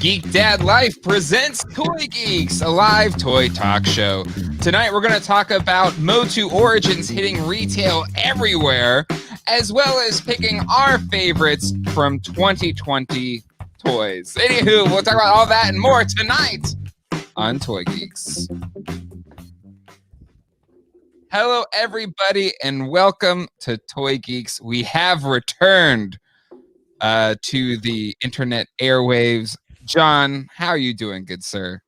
Geek Dad Life presents Toy Geeks, a live toy talk show. Tonight we're going to talk about MOTU Origins hitting retail everywhere, as well as picking our favorites from 2020 toys. Anywho, we'll talk about all that and more tonight on Toy Geeks. Hello, everybody, and welcome to Toy Geeks. We have returned to the internet airwaves. John, how are you doing, good sir?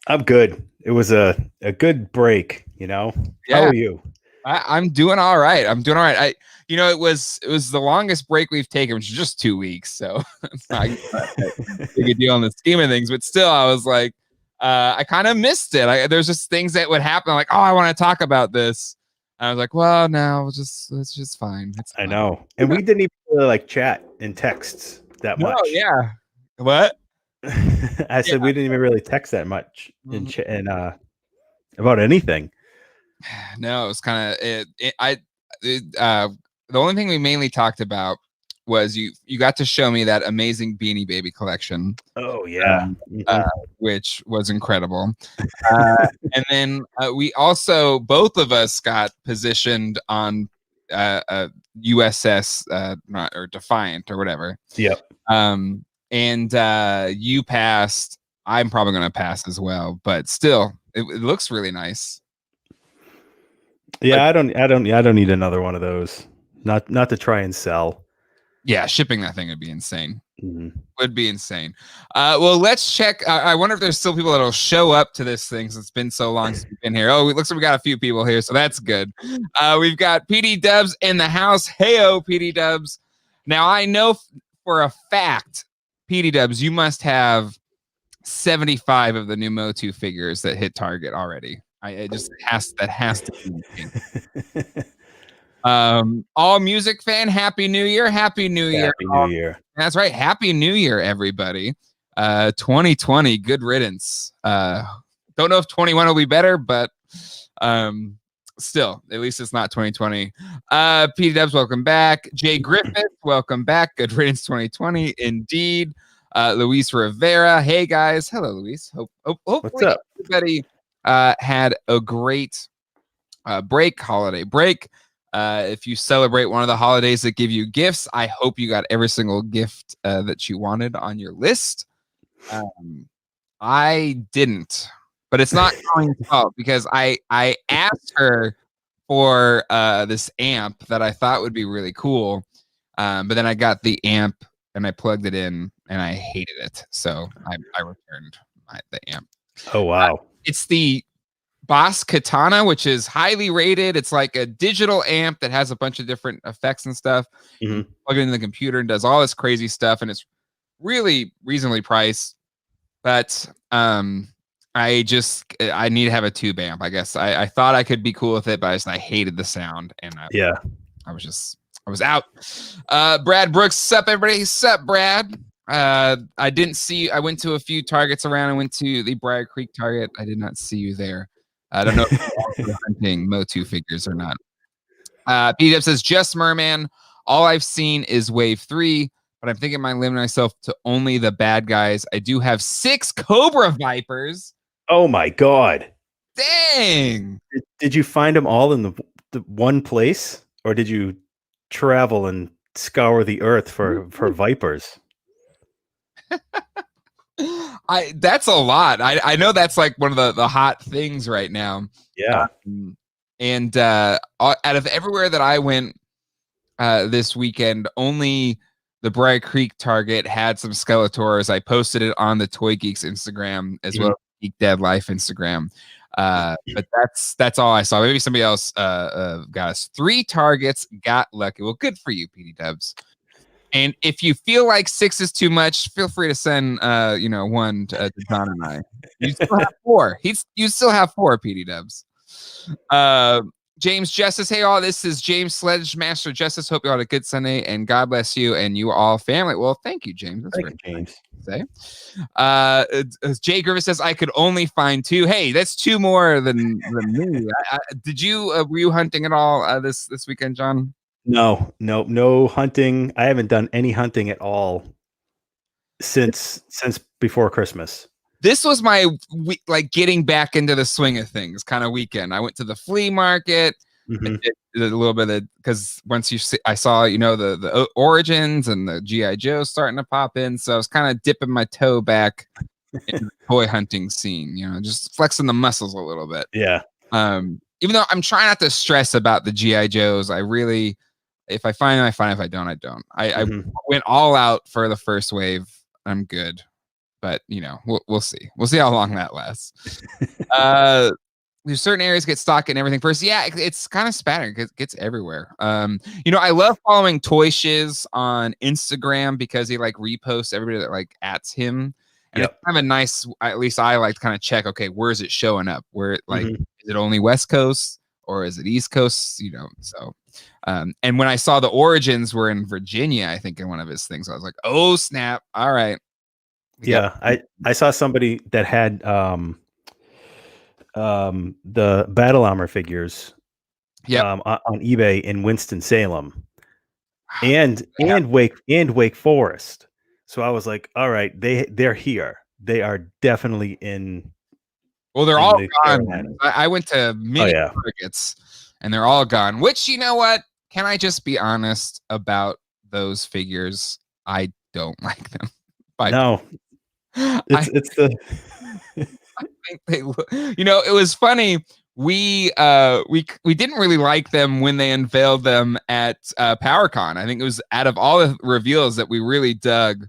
I'm good. It was a good break, you know. Yeah. How are you? I'm doing all right. It was the longest break we've taken, which is just 2 weeks, so it's not a big deal in the scheme of things. But still, I was like, I kind of missed it. There's just things that would happen, like, oh, I want to talk about this. And I was like, well, no, it's just fine. It's fine. I know, and we didn't even really like chat in texts that much. Oh yeah, what? I said we didn't even really text that much in about anything. No, it was kind of the only thing we mainly talked about was you got to show me that amazing Beanie Baby collection. Oh yeah, which was incredible. And then we also, both of us got positioned on USS or Defiant or whatever. Yep. And you passed. I'm probably going to pass as well, but still, it looks really nice. Yeah, I don't need another one of those. Not to try and sell. Yeah, shipping that thing would be insane. Mm-hmm. Would be insane. Well, let's check. I wonder if there's still people that'll show up to this thing since it's been so long since we've been here. Oh, it looks like we got a few people here, so that's good. We've got PD Dubs in the house. Heyo, PD Dubs. Now, I know for a fact, PD Dubs, you must have 75 of the new MOTU figures that hit Target already. That has to be. All music fan, happy new year. Happy new year. That's right. Happy new year, everybody. 2020, good riddance. Don't know if 21 will be better, but still, at least it's not 2020. P Dubs, welcome back. Jay Griffith, welcome back. Good riddance 2020, indeed. Luis Rivera, hey guys. Hello, Luis. Hopefully everybody had a great holiday break. If you celebrate one of the holidays that give you gifts, I hope you got every single gift that you wanted on your list. I didn't, but it's not Colleen's fault because I asked her for this amp that I thought would be really cool, but then I got the amp and I plugged it in and I hated it, so I returned the amp. Oh wow! It's the Boss Katana, which is highly rated. It's like a digital amp that has a bunch of different effects and stuff. Mm-hmm. Plug it in the computer and does all this crazy stuff, and it's really reasonably priced. But I need to have a tube amp. I guess I thought I could be cool with it, but I hated the sound, and I was out. Brad Brooks, sup everybody, sup Brad. I went to a few Targets around. I went to the Briar Creek Target. I did not see you there. I don't know if you're hunting MOTU figures or not. PDF says, just Merman. All I've seen is Wave 3, but I'm thinking I might limit myself to only the bad guys. I do have 6 Cobra Vipers. Oh my god. Dang. Did you find them all in the one place? Or did you travel and scour the earth for Vipers? That's a lot. I know that's like one of the hot things right now. Yeah. And out of everywhere that I went this weekend, only the Briar Creek Target had some Skeletors. I posted it on the Toy Geeks Instagram as well as Geek Dad Life Instagram. But that's all I saw. Maybe somebody else got us 3 targets, got lucky. Well, good for you, PD Dubs. And if you feel like 6 is too much, feel free to send one to John and I. You still have 4. You still have 4, PD Dubs. James Justice, hey all, this is James Sledgemaster Justice. Hope you all had a good Sunday and God bless you and you all family. Well, thank you, James. That's thank you, James. Jay Griffith says I could only find 2. Hey, that's 2 more than me. Were you hunting at all this weekend, John? No hunting. I haven't done any hunting at all since before Christmas. This was my like getting back into the swing of things kind of weekend. I went to the flea market. Mm-hmm. I did a little bit of, because once I saw, the Origins and the GI Joe starting to pop in, so I was kind of dipping my toe back in the toy hunting scene, just flexing the muscles a little bit. Yeah. Even though I'm trying not to stress about the GI Joes, I really, if I find them, I find. If I don't, I don't. I went all out for the first wave. I'm good, but we'll see. We'll see how long that lasts. There's certain areas get stock and everything first. Yeah, it's kind of spattering. It gets everywhere. I love following Toy Shiz on Instagram because he like reposts everybody that like ats him. And it's kind of a nice, at least I like to kind of check, okay, where is it showing up? Where like, is it only West Coast or is it East Coast? So, and when I saw the Origins were in Virginia, I think in one of his things, I was like, oh snap. All right. Yeah. I saw somebody that had, the battle armor figures on eBay in Winston-Salem and Wake Forest. So I was like, all right, they're here. They are definitely in. Well, they're all gone. I went to many markets and they're all gone, which, you know what? Can I just be honest about those figures? I don't like them. No, it's the I think they look, it was funny. We didn't really like them when they unveiled them at PowerCon. I think it was out of all the reveals that we really dug.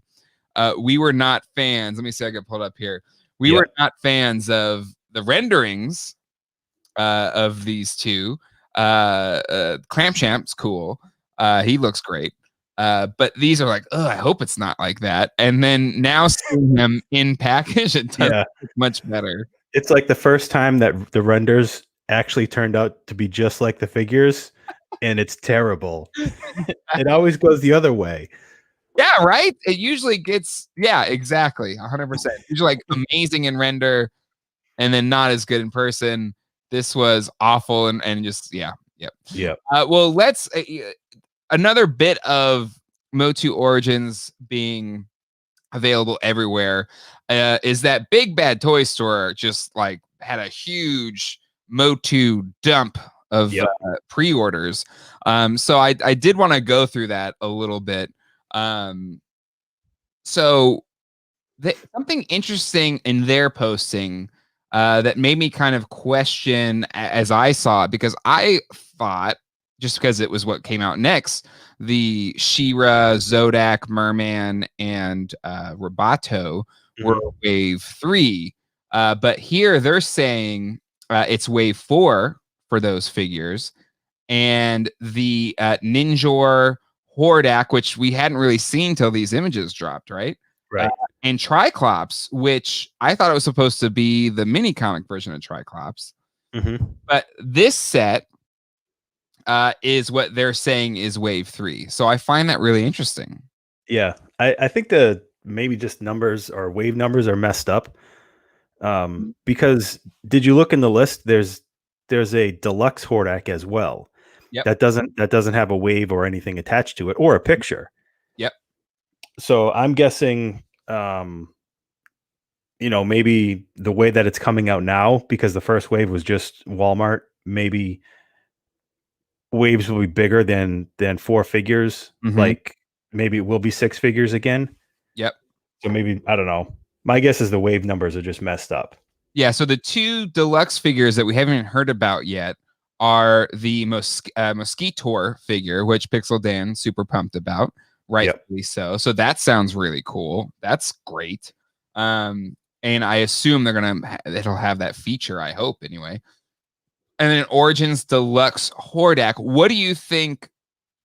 We were not fans. Let me see. I got pulled up here. We were not fans of the renderings of these two. Champ's cool. He looks great. But these are like, oh, I hope it's not like that. And then now seeing them in package, it does look much better. It's like the first time that the renders actually turned out to be just like the figures, and it's terrible. It always goes the other way. Yeah, right? It usually gets, exactly, 100%. Usually like amazing in render, and then not as good in person. This was awful, and just, yep. Well, let's... another bit of MOTU Origins being available everywhere is that Big Bad Toy Store just like had a huge MOTU dump of pre-orders. So I did want to go through that a little bit. So something interesting in their posting that made me kind of question as I saw it, because I thought, just because it was what came out next, the She-Ra, Zodak, Merman, and Roboto were wave 3. But here they're saying it's wave 4 for those figures. And the Ninjor, Hordak, which we hadn't really seen till these images dropped, right? Right. And Triclops, which I thought it was supposed to be the mini comic version of Triclops. But this set is what they're saying is wave 3. So I find that really interesting. Yeah. I think the maybe just numbers or wave numbers are messed up. Because did you look in the list? There's a deluxe Hordak as well. Yep. That doesn't have a wave or anything attached to it or a picture. Yep. So I'm guessing maybe the way that it's coming out now, because the first wave was just Walmart, maybe waves will be bigger than 4 figures. Like maybe it will be 6 figures again. Yep. So maybe, I don't know. My guess is the wave numbers are just messed up. Yeah. So the 2 deluxe figures that we haven't heard about yet are the Mosquitor figure, which Pixel Dan super pumped about, rightfully so. So that sounds really cool. That's great. And I assume it'll have that feature, I hope anyway. And then Origins Deluxe Hordak. What do you think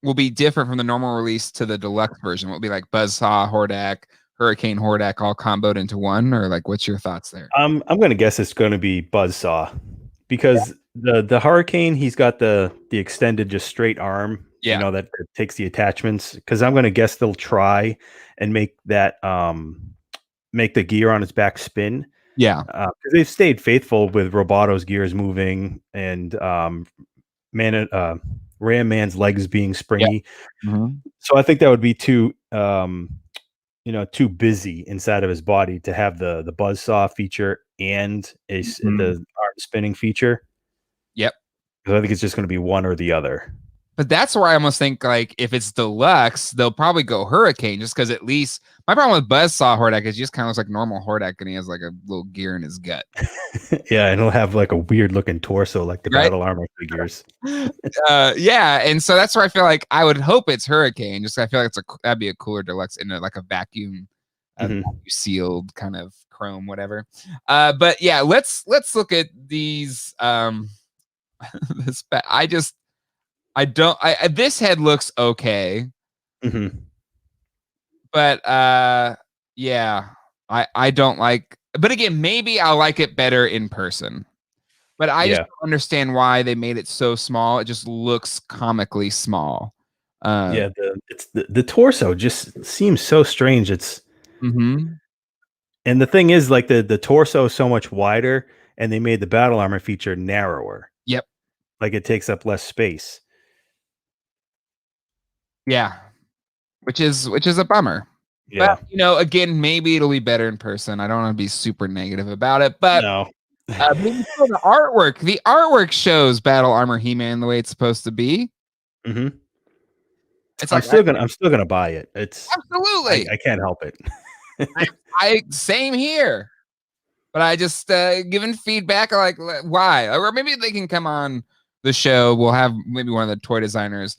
will be different from the normal release to the deluxe version? Will it be like Buzzsaw Hordak, Hurricane Hordak all comboed into one, or like what's your thoughts there? I'm going to guess it's going to be Buzzsaw, because the Hurricane, he's got the extended just straight arm, that takes the attachments. Because I'm going to guess they'll try and make that make the gear on its back spin. Yeah, because they've stayed faithful with Roboto's gears moving and Ram Man's legs being springy. So I think that would be too too busy inside of his body to have the buzzsaw feature and the arm spinning feature. Yep. I think it's just going to be one or the other. But that's where I almost think, like, if it's deluxe, they'll probably go Hurricane, just because at least my problem with Buzzsaw Hordak is he just kind of looks like normal Hordak, and he has like a little gear in his gut. Yeah, and he'll have like a weird looking torso, like the battle armor figures. Yeah, and so that's where I feel like I would hope it's Hurricane. Just I feel like that'd be a cooler deluxe in like a vacuum sealed kind of chrome, whatever. But yeah, let's look at these. This head looks okay. But yeah, I don't like, but again, maybe I'll like it better in person. But I just don't understand why they made it so small. It just looks comically small. Yeah, the torso just seems so strange. It's and the thing is, like the torso is so much wider, and they made the battle armor feature narrower. Yep. Like it takes up less space. Yeah. Which is a bummer. Yeah. But, again, maybe it'll be better in person. I don't want to be super negative about it, but no. The artwork shows battle armor He-Man the way it's supposed to be. It's like, I'm still gonna buy it. It's absolutely. I can't help it. I same here. But I just giving feedback like why, or maybe they can come on the show. We'll have maybe one of the toy designers.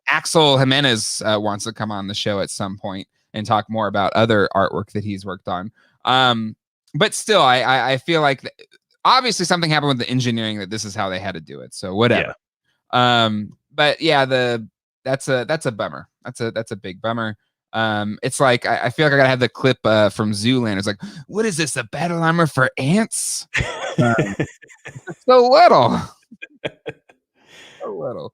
Axel Jimenez wants to come on the show at some point and talk more about other artwork that he's worked on. But still, I feel like obviously something happened with the engineering that this is how they had to do it. So whatever. But yeah, that's a bummer. That's a big bummer. It's like I feel like I gotta have the clip from Zoolander. It's like, what is this? A battle armor for ants? So little. So little.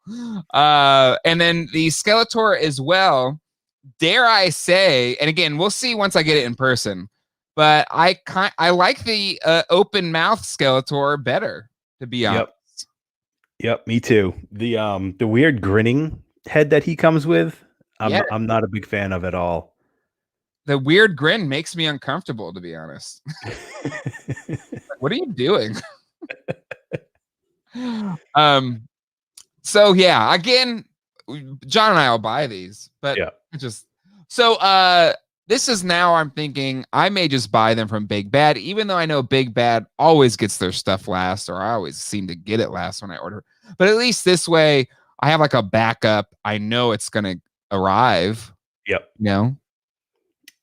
And then the Skeletor as well. Dare I say, and again, we'll see once I get it in person. But I like the open mouth Skeletor better, to be honest. Yep, me too. The weird grinning head that he comes with, I'm not a big fan of at all. The weird grin makes me uncomfortable, to be honest. What are you doing? So yeah, again, John and I will buy these, but this is now I'm thinking I may just buy them from Big Bad, even though I know Big Bad always gets their stuff last, or I always seem to get it last when I order. But at least this way I have like a backup. I know it's going to arrive. Yep.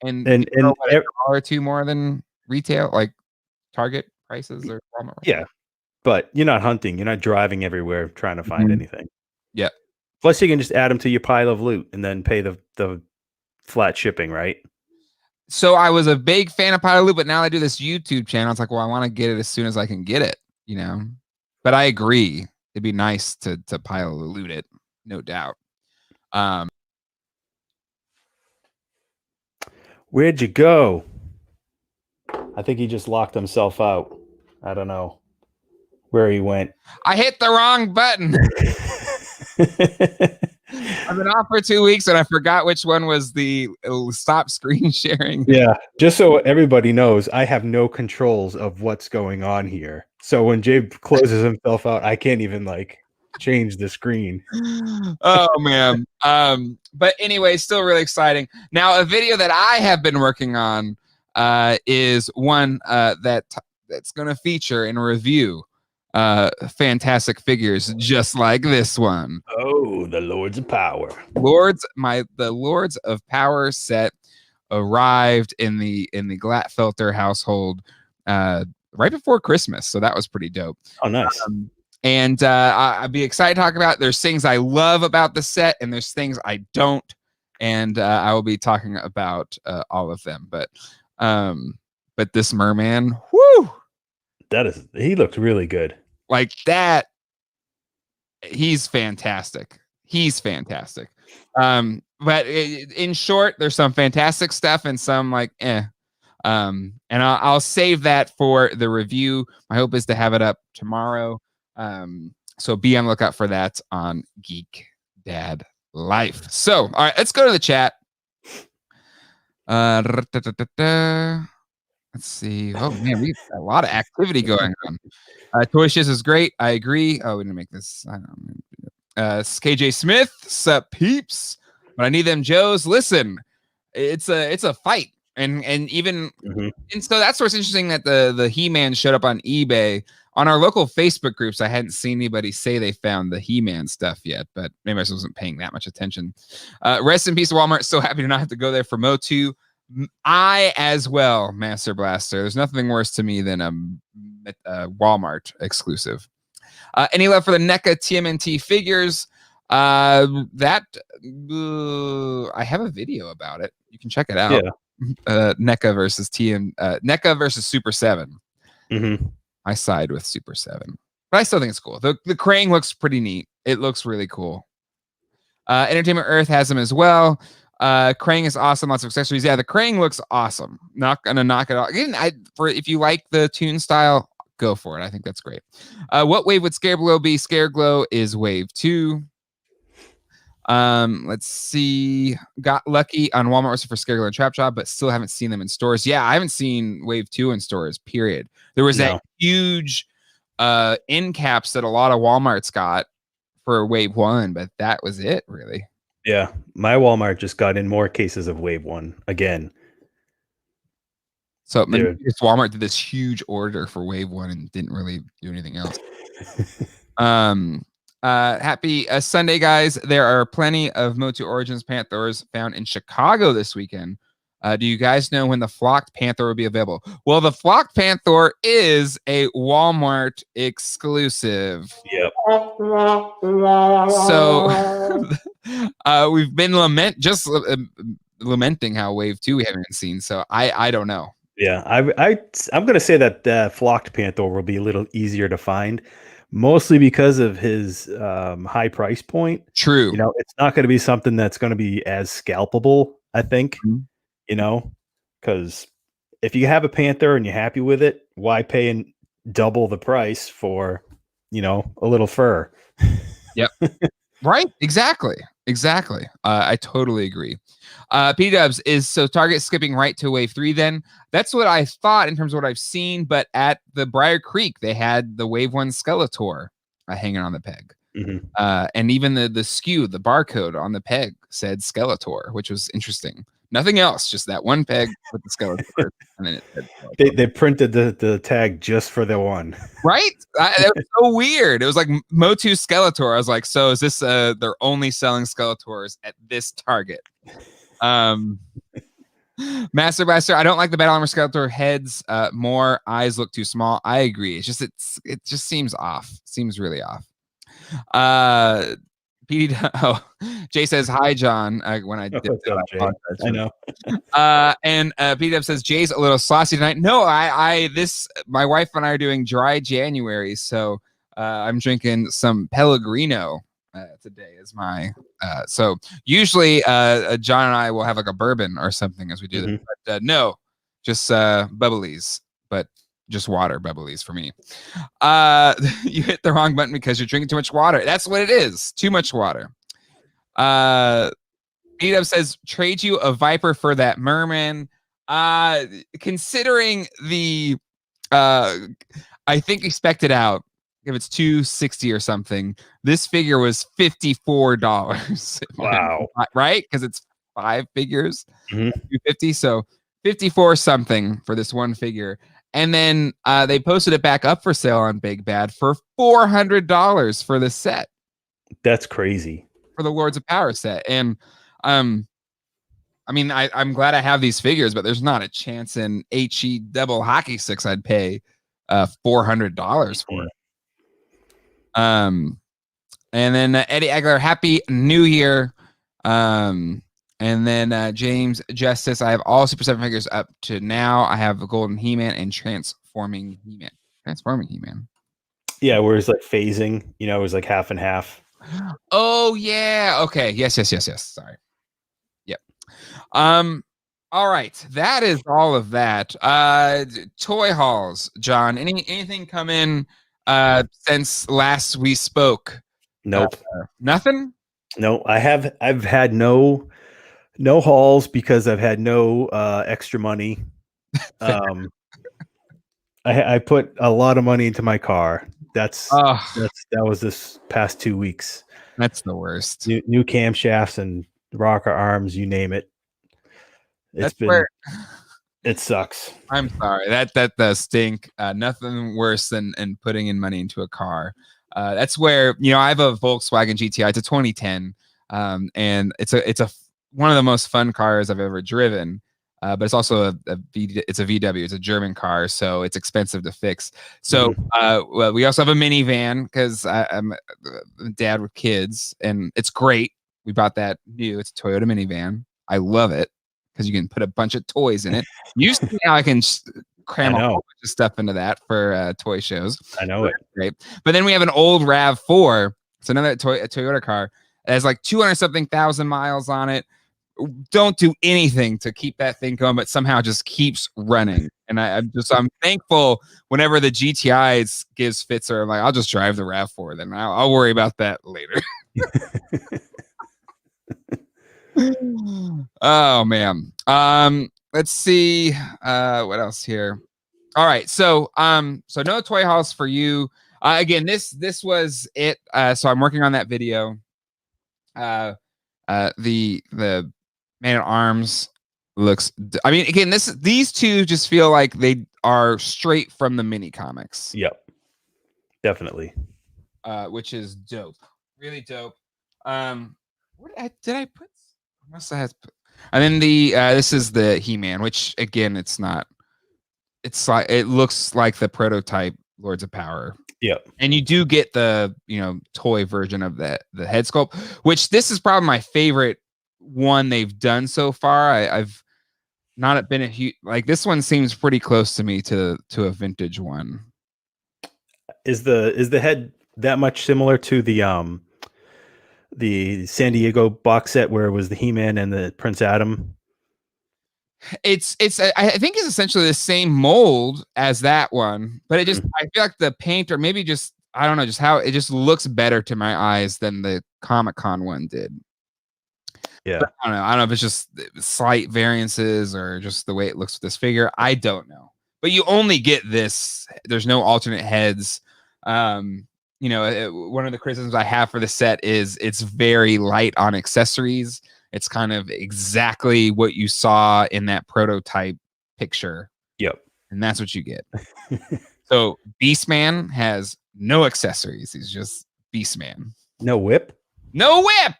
And a dollar or two more than retail, like Target prices or Walmart. Yeah. But you're not hunting. You're not driving everywhere trying to find anything. Yeah. Plus, you can just add them to your pile of loot and then pay the flat shipping, right? So I was a big fan of pile of loot, but now I do this YouTube channel. It's like, well, I want to get it as soon as I can get it, But I agree. It'd be nice to pile of loot it, no doubt. Where'd you go? I think he just locked himself out. I don't know where he went. I hit the wrong button. I've been off for 2 weeks and I forgot which one was the stop screen sharing. Yeah, just so everybody knows, I have no controls of what's going on here. So when Jabe closes himself out, I can't even change the screen. Oh man. But anyway, still really exciting. Now, a video that I have been working on is one that's going to feature and review fantastic figures just like this one. Oh, the Lords of Power. The Lords of Power set arrived in the Glatfelter household right before Christmas, so that was pretty dope. Oh, nice. And I'd be excited to talk about. There's things I love about the set, and there's things I don't, and I will be talking about all of them. But this Merman, whoo! He looked really good. Like that, he's fantastic. But in short, there's some fantastic stuff and some and I'll save that for the review. My hope is to have it up tomorrow. So be on the lookout for that on Geek Dad Life. So, all right, let's go to the chat. Let's see. Oh man, we got a lot of activity going on. Toy Shiz is great. I agree. Oh, we didn't make this. I don't know. KJ Smith, sup peeps. But I need them Joes. Listen, it's a fight, and even and so that's what's interesting, that the He-Man showed up on eBay. On our local Facebook groups, I hadn't seen anybody say they found the He-Man stuff yet, but maybe I just wasn't paying that much attention. Rest in peace, Walmart. So happy to not have to go there for MOTU. I as well, Master Blaster. There's nothing worse to me than a Walmart exclusive. Any love for the NECA Tmnt figures? I have a video about it. You can check it out. Yeah. NECA versus NECA versus Super 7. I side with Super 7, but I still think it's cool. The Krang looks pretty neat. It looks really cool. Entertainment Earth has them as well. Krang is awesome. Lots of accessories. Yeah, the Krang looks awesome. Not gonna knock it off. Again, if you like the toon style, go for it. I think that's great. What wave would Scareglow be? Scareglow is wave 2. Let's see. Got lucky on Walmart for Scareglow and Trap Job, but still haven't seen them in stores. Yeah, I haven't seen wave 2 in stores, period. There was that huge end caps that a lot of Walmarts got for wave 1, but that was it, really. Yeah, my Walmart just got in more cases of wave 1 again. So Walmart did this huge order for wave 1 and didn't really do anything else. Happy Sunday, guys. There are plenty of MOTU Origins Panthers found in Chicago this weekend. Do you guys know when the Flocked Panther will be available? Well, the Flocked Panther is a Walmart exclusive. Yep. So we've been lamenting how wave 2 we haven't seen. So I don't know. Yeah, I'm going to say that the Flocked Panther will be a little easier to find, mostly because of his high price point. True. You know, it's not going to be something that's going to be as scalpable, I think. You know, because if you have a Panther and you're happy with it, why pay double the price for, you know, a little fur? Yep. Right. Exactly. I totally agree. P-Dubs is so Target skipping right to wave 3 then. That's what I thought in terms of what I've seen, but at the Briar Creek, they had the wave 1 Skeletor hanging on the peg. And even the skew, the barcode on the peg said Skeletor, which was interesting. Nothing else, just that one peg with the Skeletor. And then it said they printed the tag just for the one. Right? That was so weird. It was like MOTU Skeletor. I was like, so is this they're only selling Skeletors at this Target? Master Blaster, I don't like the Battle Armor Skeletor heads. More eyes look too small. I agree. It's just it just seems off. Seems really off. Jay says hi, John. When I did that, I know. And PDF says Jay's a little saucy tonight. No, my wife and I are doing dry January, so I'm drinking some Pellegrino today. Is my so usually John and I will have like a bourbon or something as we do this, but no, just bubblies, but just water bubblies for me. You hit the wrong button because you're drinking too much water. That's what it is. Too much water. Beat says trade you a Viper for that Merman. Considering the I think expected out, if it's $260 or something, this figure was $54. Wow. Right? Because it's 5 figures, $250. So 54 something for this one figure. And then they posted it back up for sale on Big Bad for $400 for the set. That's crazy. For the Lords of Power set. And I mean, I'm glad I have these figures, but there's not a chance in HE double hockey sticks I'd pay $400 for it. And then Eddie Egler, Happy New Year. And then James Justice, I have all Super 7 figures up to now. I have a Golden He-Man and Transforming He-Man. Yeah, where it's like phasing, you know, it was like half and half. Oh, yeah. Okay. Yes. Sorry. Yep. All right. That is all of that. Toy hauls, John. Anything come in since last we spoke? Nope. Nothing? No, I've had no No hauls because I've had no extra money. I put a lot of money into my car. That was this past 2 weeks. That's the worst. New camshafts and rocker arms, you name it. It sucks. I'm sorry. That does stink. Nothing worse than putting in money into a car. That's where, I have a Volkswagen Gti. It's a 2010, and it's a one of the most fun cars I've ever driven. But it's also it's a VW. It's a German car, so it's expensive to fix. So well, we also have a minivan because I'm a dad with kids, and it's great. We bought that new. It's a Toyota minivan. I love it because you can put a bunch of toys in it. Usually now I can cram a whole bunch of stuff into that for toy shows. I know it. Great. But then we have an old RAV4. It's another Toyota car. It has like 200-something thousand miles on it. Don't do anything to keep that thing going, but somehow just keeps running. And I'm thankful whenever the GTIs gives fits, or I'm like, I'll just drive the RAV4. Then I'll worry about that later. Oh man. Let's see what else here. All right, so no toy hauls for you. Again, this was it. So I'm working on that video. The Man at Arms looks, I mean, again, these two just feel like they are straight from the mini comics. Yep, definitely. Which is dope, really dope. What did I put? I must have. And then this is the He-Man, which again, it's not. It's like, it looks like the prototype Lords of Power. Yep. And you do get the toy version of the head sculpt, which this is probably my favorite one they've done so far. I've not been a huge, like, this one seems pretty close to me to a vintage one. Is the head that much similar to the San Diego box set where it was the He-Man and the Prince Adam? I think it's essentially the same mold as that one, but it just, I feel like the paint, or maybe just, I don't know, just how it just looks better to my eyes than the Comic-Con one did. Yeah. But I don't know if it's just slight variances or just the way it looks with this figure. I don't know. But you only get this. There's no alternate heads. One of the criticisms I have for the set is it's very light on accessories. It's kind of exactly what you saw in that prototype picture. Yep. And that's what you get. So Beastman has no accessories. He's just Beastman. No whip? No whip!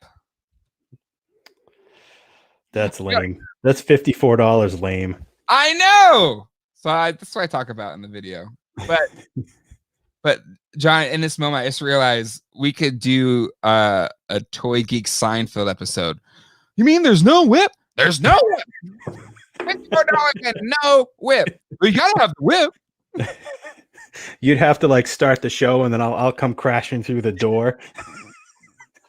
That's lame. That's $54 lame. I know. So that's what I talk about in the video. But John, in this moment, I just realized we could do a Toy Geek Seinfeld episode. You mean there's no whip? There's no whip. $54 and no whip. We gotta have the whip. You'd have to like start the show, and then I'll come crashing through the door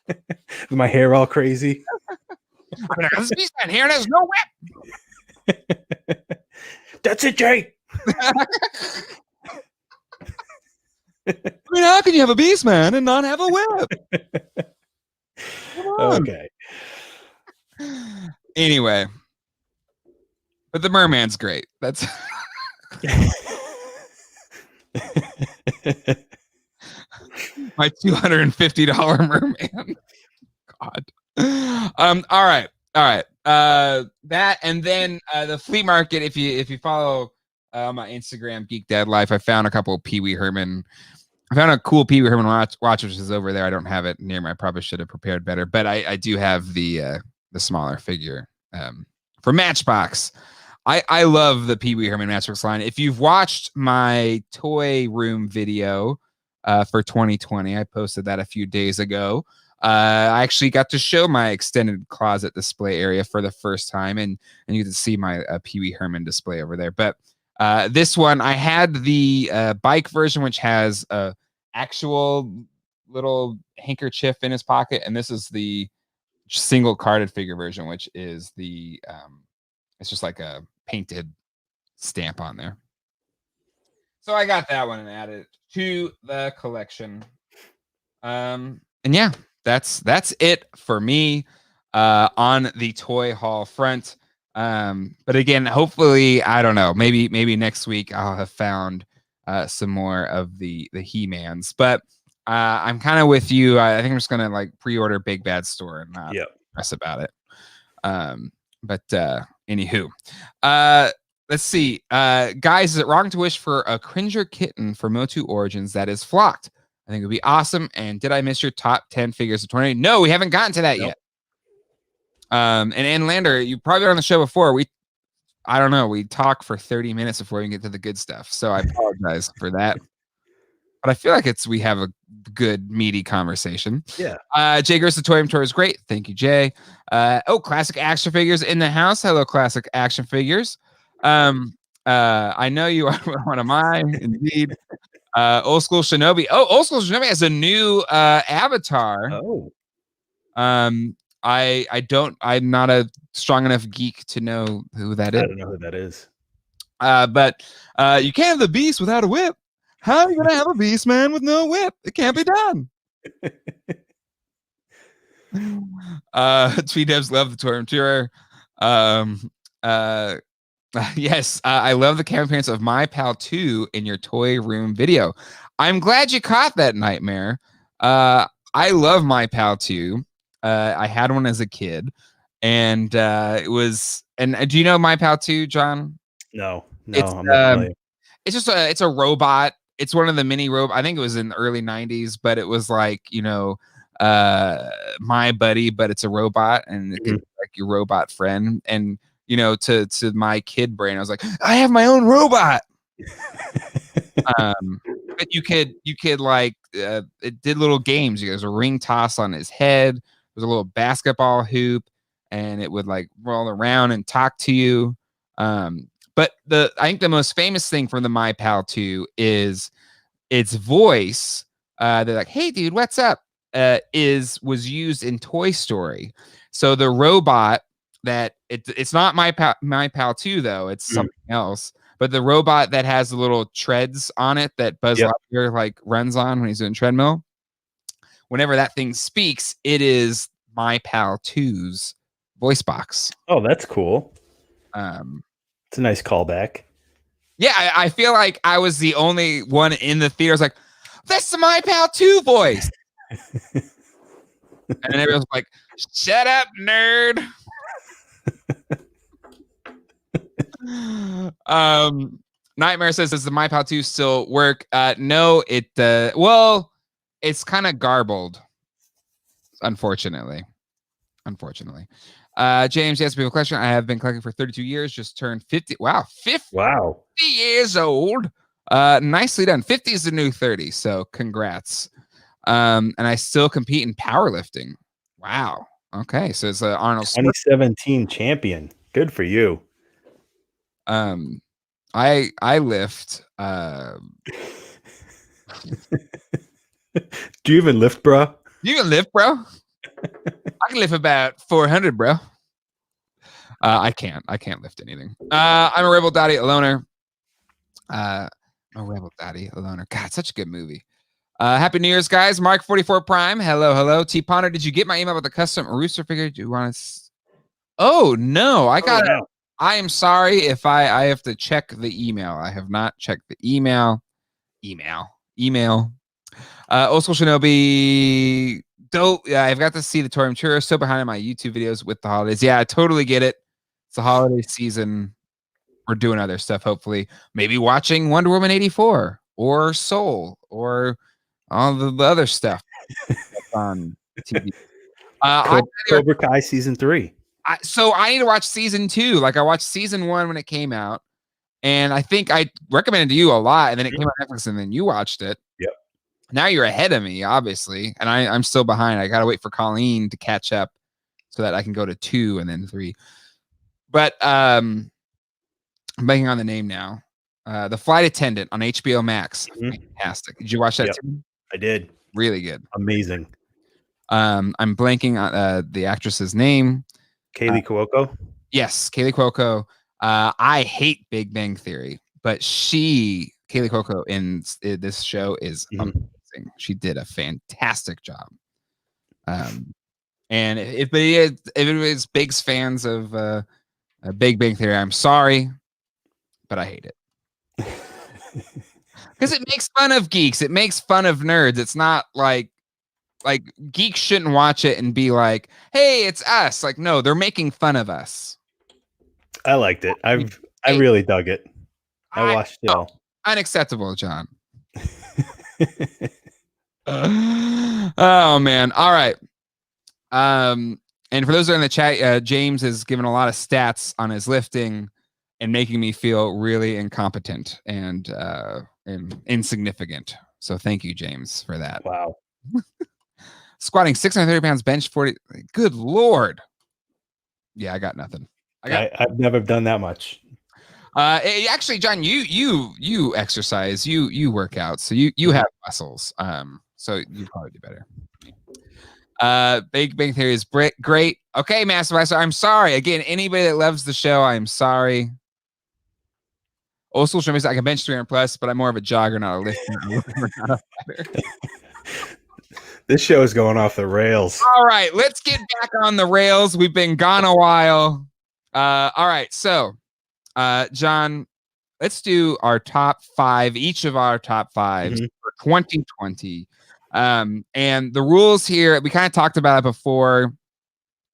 with my hair all crazy. I mean, this Beastman here, and there's no whip. That's it, Jay. I mean, how can you have a Beastman and not have a whip? Come on. Okay. Anyway, but the Merman's great. That's my $250 Merman. God. All right. That, and then the flea market. If you follow my Instagram, Geek Dad Life, I found a couple of Pee Wee Herman. I found a cool Pee Wee Herman watch, which is over there. I don't have it near me. I probably should have prepared better, but I do have the smaller figure for Matchbox. I love the Pee Wee Herman Matchbox line. If you've watched my toy room video for 2020, I posted that a few days ago. I actually got to show my extended closet display area for the first time, and you can see my Pee Wee Herman display over there. But this one, I had the bike version, which has a actual little handkerchief in his pocket, and this is the single carded figure version, which is the it's just like a painted stamp on there. So I got that one and added it to the collection. And yeah, that's it for me. on the toy haul front. But again, hopefully, I don't know, maybe next week I'll have found some more of the He-Mans. But I'm kind of with you. I think I'm just gonna like pre-order Big Bad Store and not stress about it. But anywho, let's see. Guys, is it wrong to wish for a Cringer kitten for MOTU Origins that is flocked? I think it would be awesome. And did I miss your top 10 figures of 20? No, we haven't gotten to that yet. And Lander, you probably were on the show before. I don't know, we talk for 30 minutes before we get to the good stuff. So I apologize for that. But I feel like we have a good meaty conversation. Yeah. Jay Gerst, the Toy Tour is great. Thank you, Jay. Classic action figures in the house. Hello, classic action figures. I know you are one of mine, indeed. Old School Shinobi. Oh, Old School Shinobi has a new avatar. Oh. I'm not a strong enough geek to know who that is. I don't know who that is. But you can't have the beast without a whip. How are you gonna have a beast man with no whip? It can't be done. Tweet devs love the toy tour. Yes, I love the camera appearance of My Pal 2 in your toy room video. I'm glad you caught that, Nightmare. I love My Pal 2. I had one as a kid, and it was. And do you know My Pal 2, John? No, I'm not familiar. It's just it's a robot. It's one of the mini robot. I think it was in the early 90s, but it was like, My Buddy, but it's a robot, and it can be like your robot friend. And to my kid brain, I was like, I have my own robot. But you could like it did little games. There's a ring toss on his head. There's a little basketball hoop, and it would like roll around and talk to you. But I think the most famous thing from the My Pal 2 is its voice. They're like, "Hey, dude, what's up?" Was used in Toy Story. So the robot that it's not My Pal 2 though. It's something else. But the robot that has the little treads on it that Buzz Lightyear like runs on when he's doing treadmill. Whenever that thing speaks, it is My Pal 2's voice box. Oh, that's cool. It's a nice callback. Yeah, I feel like I was the only one in the theater. I was like, that's the My Pal 2 voice. And then everyone was like, shut up, nerd. Nightmare says, does the My Pal 2 still work? No, it's kind of garbled. Unfortunately. James, yes, we have a question. I have been collecting for 32 years, just turned 50. Wow, 50 years old. Nicely done. 50 is the new 30, so congrats. And I still compete in powerlifting. Wow. Okay, so it's Arnold 2017 champion. Good for you. I lift. Do you even lift, bro? You can lift, bro. I can lift about 400, bro. I can't lift anything. I'm a Rebel Daddy, a loner. God, such a good movie. Happy New Year's, guys. Mark 44 Prime. Hello. T Ponder, did you get my email about the custom rooster figure? Do you want to? Oh no, I got it. I am sorry if I have to check the email. I have not checked the email. Old School Shinobi. Dope. Yeah, I've got to see the Torium Tour. Still behind on my YouTube videos with the holidays. Yeah, I totally get it. It's the holiday season. We're doing other stuff, hopefully. Maybe watching Wonder Woman 84 or Soul or all the other stuff on TV. Cobra Kai season 3. So I need to watch season 2. Like I watched season 1 when it came out, and I think I recommended to you a lot, and then it came on Netflix, and then you watched it. Yep. Now you're ahead of me, obviously, and I'm still behind. I gotta wait for Colleen to catch up so that I can go to 2 and then 3. But I'm blanking on the name now. The Flight Attendant on HBO Max. Fantastic. Did you watch that too? I did. Really good. Amazing. I'm blanking on the actress's name. Kaylee Cuoco. Yes, Kaylee Cuoco. I hate Big Bang Theory, but Kaylee Cuoco in this show is amazing. She did a fantastic job. And if it was Big's fans of Big Bang Theory, I'm sorry, but I hate it. Because it makes fun of geeks. It makes fun of nerds. It's not like geeks shouldn't watch it and be like, hey, it's us. Like, no, they're making fun of us. I liked it. I really dug it. I watched it all. Unacceptable, John. Oh man. All right. And for those that are in the chat, James has given a lot of stats on his lifting and making me feel really incompetent and insignificant. So thank you, James, for that. Wow. Squatting 630 pounds, bench 40. Good Lord. Yeah, I got nothing. I've never done that much. Actually, John, you exercise, you work out, so you have muscles. So you probably do better. Big Bang Theory is great. Okay, Master Blaster, I'm sorry. Again, anybody that loves the show, I'm sorry. Old school streamers, I can bench 300 plus, but I'm more of a jogger, not a lifter. This show is going off the rails. All right, let's get back on the rails. We've been gone a while. All right, so John, let's do our top 5, each of our top 5s for 2020. And the rules here, we kind of talked about it before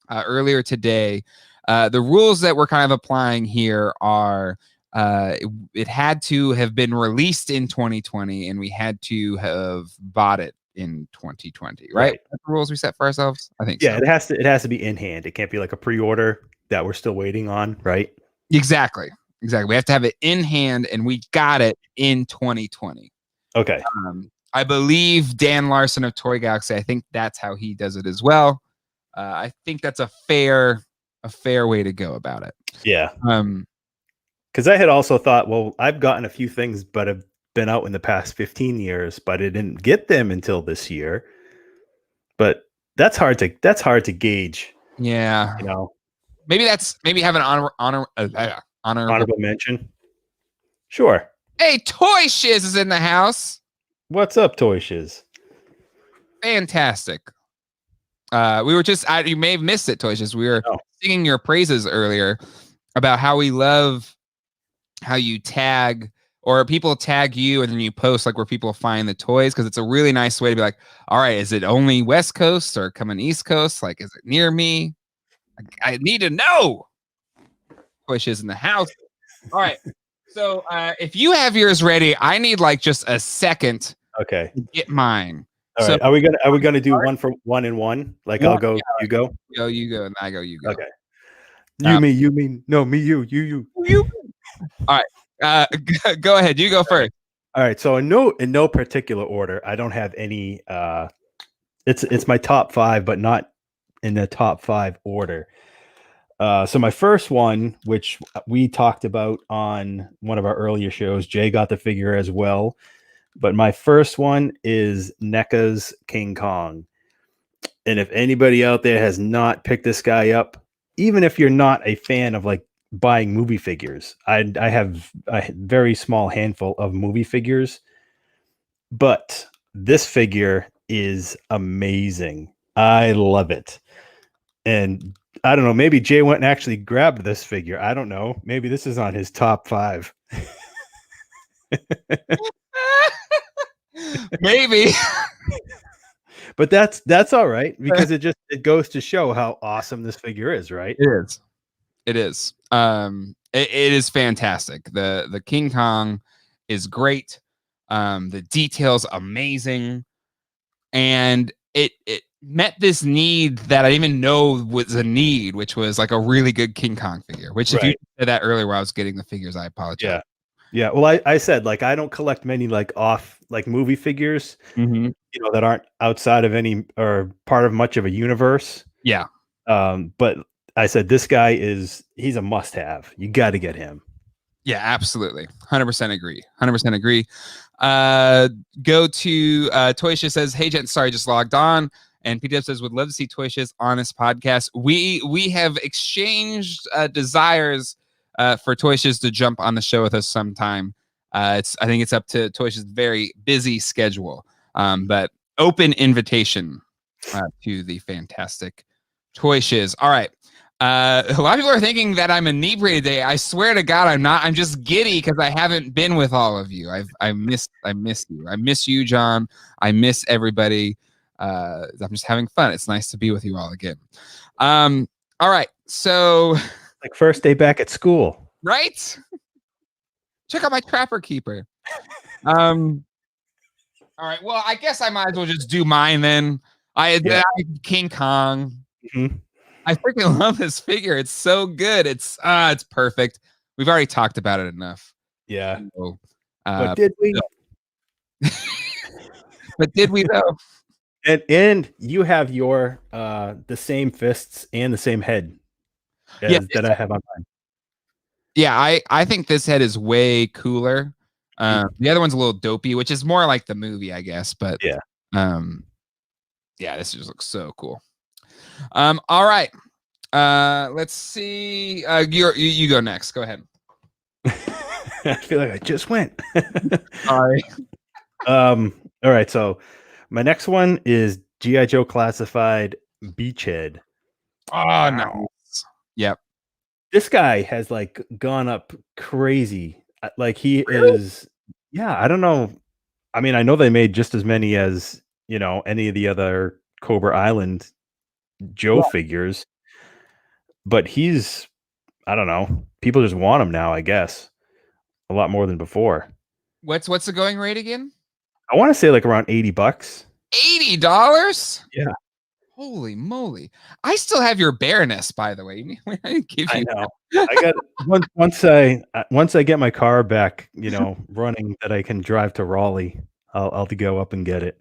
earlier today. The rules that we're kind of applying here are it had to have been released in 2020 and we had to have bought it in 2020, right? That's the rules we set for ourselves. I think so. It has to be in hand. It can't be like a pre-order that we're still waiting on, right? Exactly. We have to have it in hand, and we got it in 2020. Okay. I believe Dan Larson of Toy Galaxy, I think that's how he does it as well. I think that's a fair way to go about it. Yeah. Because I had also thought, well, I've gotten a few things, but have been out in the past 15 years, but I didn't get them until this year. But that's hard to gauge. Yeah. You know, maybe have an honorable mention. Sure. Hey, Toy Shiz is in the house. What's up, Toy Shiz? Fantastic. We were just, you may have missed it, Toy Shiz. We were singing your praises earlier about how we love how you tag, or people tag you and then you post like where people find the toys, because it's a really nice way to be like, all right, is it only West Coast or coming East Coast? Like, is it near me? I need to know. Toy Shiz in the house. All right. So if you have yours ready, I need like just a second. Okay. To get mine. All right. Are we gonna do one for one and one? Like I'll go, you go. Go, you go, and I go, you go. Okay. You mean you mean no me you. All right. Go ahead. You go first. All right. So in no particular order. I don't have any. It's my top 5, but not in the top 5 order. So my first one, which we talked about on one of our earlier shows, Jay got the figure as well. But my first one is NECA's King Kong. And if anybody out there has not picked this guy up, even if you're not a fan of like buying movie figures, I have a very small handful of movie figures, but this figure is amazing. I love it. And I don't know, maybe Jay went and actually grabbed this figure. I don't know. Maybe this is on his top 5. Maybe. But that's all right, because it goes to show how awesome this figure is, right? It is. It is fantastic. The King Kong is great. The details amazing, and it met this need that I didn't even know was a need, which was like a really good King Kong figure. Which, if you said that earlier where I was getting the figures, I apologize. Yeah. Well, I said, like, I don't collect many like movie figures, you know, that aren't outside of any or part of much of a universe. Yeah. But I said this guy he's a must-have. You got to get him. Yeah, absolutely. 100% agree. 100% agree. Go to Toy Shiz says, hey, Jen, sorry, just logged on. And PDF says, would love to see Toy Shiz on this podcast. We have exchanged desires for Toy Shiz to jump on the show with us sometime. I think it's up to Toy Shiz's very busy schedule. But open invitation to the fantastic Toy shiz. All right. A lot of people are thinking that I'm inebriated today. I swear to God, I'm not. I'm just giddy because I haven't been with all of you. I miss you. I miss you, John. I miss everybody. I'm just having fun. It's nice to be with you all again. All right. So, like first day back at school, right? Check out my Trapper Keeper. All right. Well, I guess I might as well just do mine then. I King Kong. Mm-hmm. I freaking love this figure. It's so good. It's perfect. We've already talked about it enough. Yeah. So, but did we? But did we though? And you have your the same fists and the same head that I have on mine. Yeah, I think this head is way cooler. The other one's a little dopey, which is more like the movie, I guess. But yeah, this just looks so cool. All right. Let's see. You go next. Go ahead. I feel like I just went. All right. All right. So my next one is G.I. Joe Classified Beachhead. Oh, nice. Yep. This guy has like gone up crazy. Like he is. Yeah. I don't know. I mean, I know they made just as many as, any of the other Cobra Island Joe figures, but he's, I don't know. People just want him now, I guess, a lot more than before. What's the going rate again? I want to say like around $80. $80? Yeah. Holy moly! I still have your Baroness, by the way. I know. I got once I get my car back, running that I can drive to Raleigh. I'll go up and get it.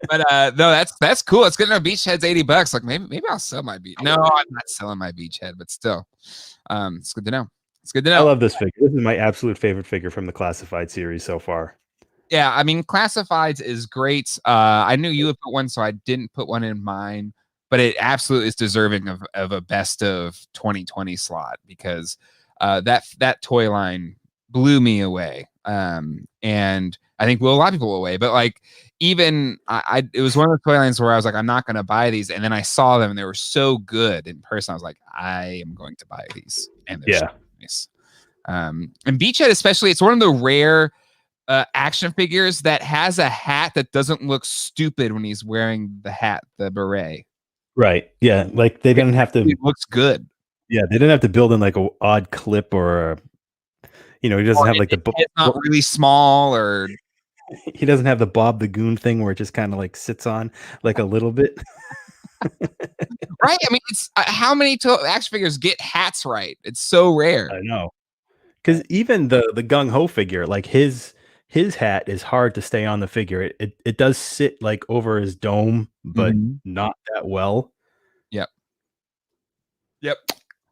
But no, that's cool. It's good to know Beachhead's $80. Like maybe I'll sell my Beach. No, I'm not selling my Beachhead, but still, it's good to know. It's good to know. I love this figure. This is my absolute favorite figure from the Classified series so far. Yeah, I mean, Classifieds is great. I knew you would put one, so I didn't put one in mine, but it absolutely is deserving of a best of 2020 slot because that toy line blew me away. And I think blew a lot of people away. But like even it was one of the toy lines where I was like, I'm not going to buy these, and then I saw them and they were so good in person. I was like, I am going to buy these, and they're so nice. And Beachhead especially, it's one of the rare action figures that has a hat that doesn't look stupid when he's wearing the hat, the beret. Right. Yeah. Like they didn't have to. It looks good. Yeah, they didn't have to build in like an odd clip or, he doesn't have like it's not really small, or he doesn't have the Bob the Goon thing where it just kind of like sits on like a little bit. Right. I mean, it's how many action figures get hats right? It's so rare. I know. Because even the gung ho figure, like his hat is hard to stay on the figure. It does sit like over his dome, but not that well. Yep.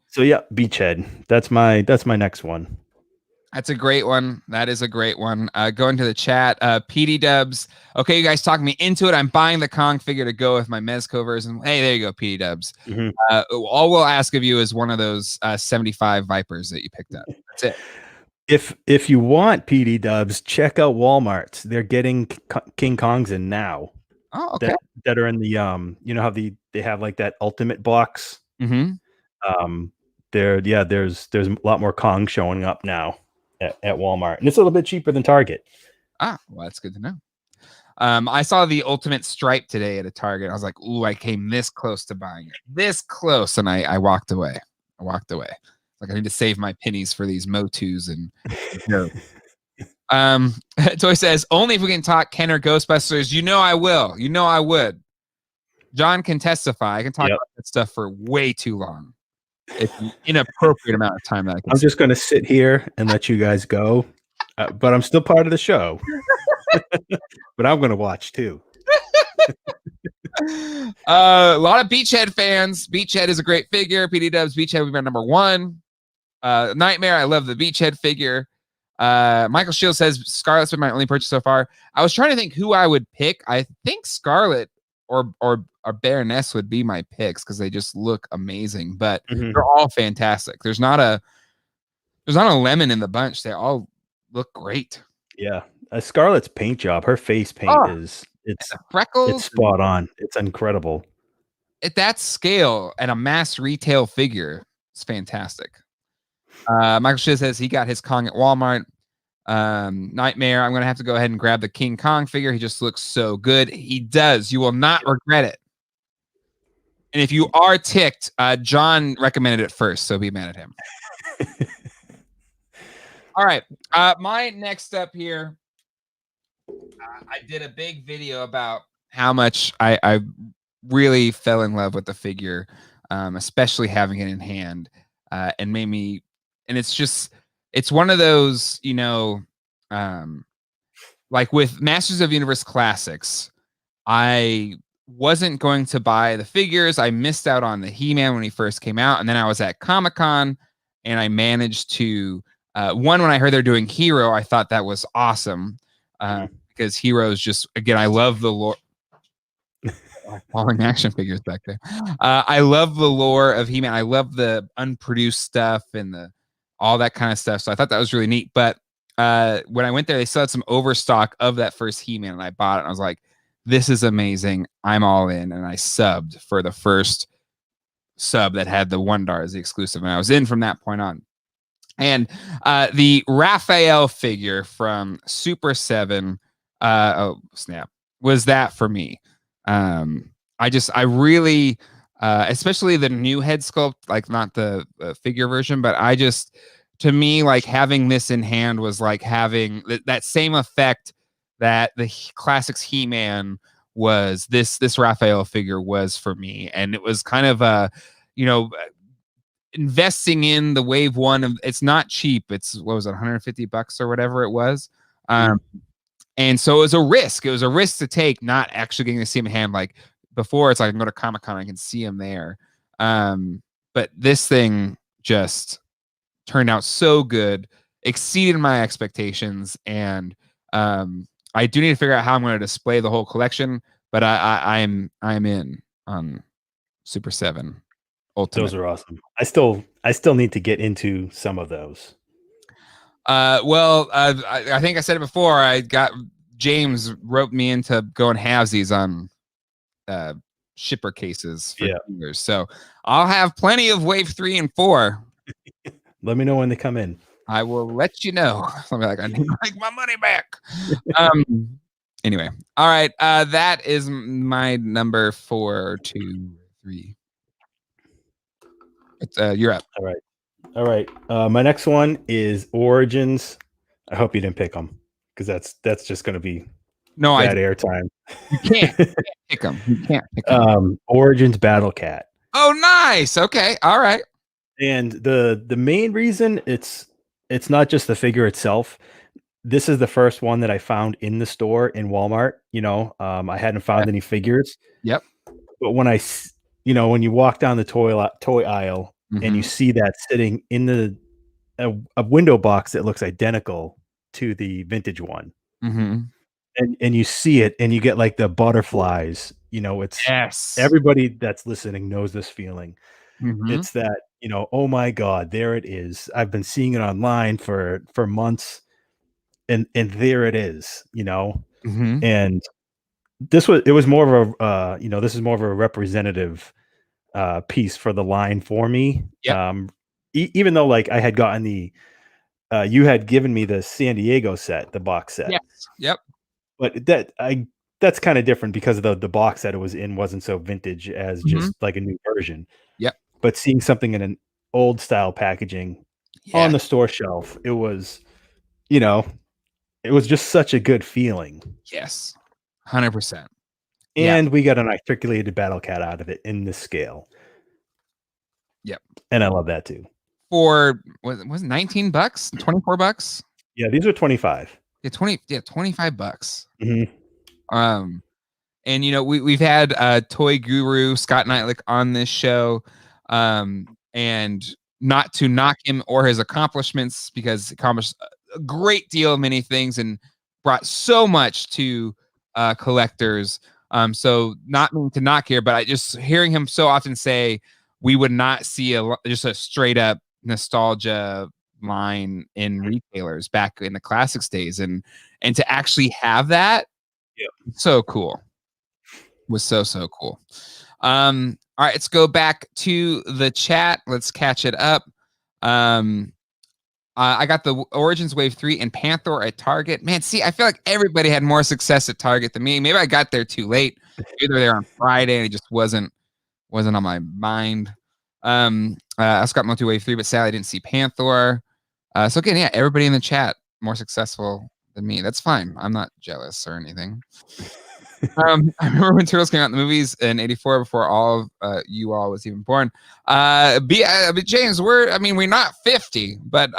So yeah, Beachhead. That's my next one. That's a great one. That is a great one. Go into the chat. PD Dubs. Okay, you guys talking me into it. I'm buying the Kong figure to go with my Mezco version. Hey, there you go, PD Dubs. All we'll ask of you is one of those 75 Vipers that you picked up. That's it. If you want PD Dubs, check out Walmart. They're getting King Kongs in now. Oh, okay. That are in the how they have like that ultimate box. There's a lot more Kong showing up now at Walmart, and it's a little bit cheaper than Target. Well, that's good to know. I saw the ultimate stripe today at a Target. I was like, ooh, I came this close to buying it. This close, and I walked away. Like I need to save my pennies for these MOTUs and Toy says, only if we can talk Kenner Ghostbusters. I will. I would. John can testify. I can talk about that stuff for way too long. It's an inappropriate amount of time that I can. I'm just going to sit here and let you guys go, but I'm still part of the show. But I'm going to watch too. A lot of Beachhead fans. Beachhead is a great figure. PD Dubs Beachhead would be our number one. Nightmare. I love the Beachhead figure. Michael Shields says Scarlet's been my only purchase so far. I was trying to think who I would pick. I think Scarlet or Baroness would be my picks because they just look amazing. But they're all fantastic. There's not a lemon in the bunch. They all look great. Yeah, Scarlet's paint job. Her face paint is It's freckles, spot on. It's incredible. At that scale and a mass retail figure, it's fantastic. Michael Shiz says he got his Kong at Walmart. Nightmare, I'm gonna have to go ahead and grab the King Kong figure. He just looks so good. He does. You will not regret it. And if you are ticked, John recommended it first, so be mad at him. All right. My next up here, I did a big video about how much I really fell in love with the figure, especially having it in hand, and made me. And it's one of those, like with Masters of Universe Classics, I wasn't going to buy the figures. I missed out on the He-Man when he first came out, and then I was at Comic-Con, and I managed to when I heard they're doing Hero, I thought that was awesome, because Hero is just, again, I love the lore. Falling action figures back there. I love the lore of He-Man. I love the unproduced stuff and all that kind of stuff. So I thought that was really neat. But when I went there, they still had some overstock of that first He-Man, and I bought it. And I was like, this is amazing. I'm all in. And I subbed for the first sub that had the Wondar as the exclusive. And I was in from that point on. And the Raphael figure from Super 7, oh, snap, was that for me. I really, especially the new head sculpt, like not the figure version, but to me, like having this in hand was like having that same effect that the Classics He-Man was, this Raphael figure was for me. And it was kind of investing in the wave one of, it's not cheap. It's, what was it, $150 or whatever it was. And so it was a risk. It was a risk to take, not actually getting to see him in hand. Like before, it's like I can go to Comic-Con, I can see him there. But this thing just turned out so good, exceeded my expectations, and I do need to figure out how I'm going to display the whole collection. But I'm in on Super 7 Ultimate. Those are awesome. I still need to get into some of those. I think I said it before. I got James roped me into going halvesies on shipper cases for fingers. So I'll have plenty of wave 3 and 4. Let me know when they come in. I will let you know. I'll be like, I need to make my money back. Anyway, all right. That is my number 4, 2, 3. You're up. All right. My next one is Origins. I hope you didn't pick them, because that's just going to be bad airtime. You can't pick them. You can't pick them. Origins Battle Cat. Oh, nice. Okay. All right. And the main reason it's not just the figure itself. This is the first one that I found in the store in Walmart. I hadn't found any figures. Yep. But when when you walk down the toy aisle, and you see that sitting in a window box that looks identical to the vintage one, and you see it, and you get like the butterflies. It's everybody that's listening knows this feeling. It's that, oh my God, there it is. I've been seeing it online for months, and there it is. And it was more of a this is more of a representative piece for the line for me. Yep. Even though like I had gotten you had given me the San Diego set, the box set. Yes. Yep. But that's kind of different because the box that it was in wasn't so vintage as just like a new version. Yep. But seeing something in an old style packaging on the store shelf, it was, it was just such a good feeling. Yes. 100%. And we got an articulated Battle Cat out of it in this scale. Yep. And I love that too. For was it $19? $24? Yeah, these are 25. Yeah, $25. And we've had Toy Guru Scott Knightlick on this show. And not to knock him or his accomplishments, because he accomplished a great deal of many things and brought so much to collectors. So not meaning to knock here, but I just hearing him so often say we would not see just a straight up nostalgia line in retailers back in the Classics days, and to actually have that So cool. Was so cool. All right, let's go back to the chat. Let's catch it up. I got the Origins Wave 3 and Panther at Target. Man, see, I feel like everybody had more success at Target than me. Maybe I got there too late. Either there on Friday and it just wasn't on my mind. I also got MOTU Wave 3, but sadly I didn't see Panther. So again, yeah, everybody in the chat more successful than me. That's fine. I'm not jealous or anything. I remember when Turtles came out in the movies in '84 before all of you all was even born. James, we're not 50, but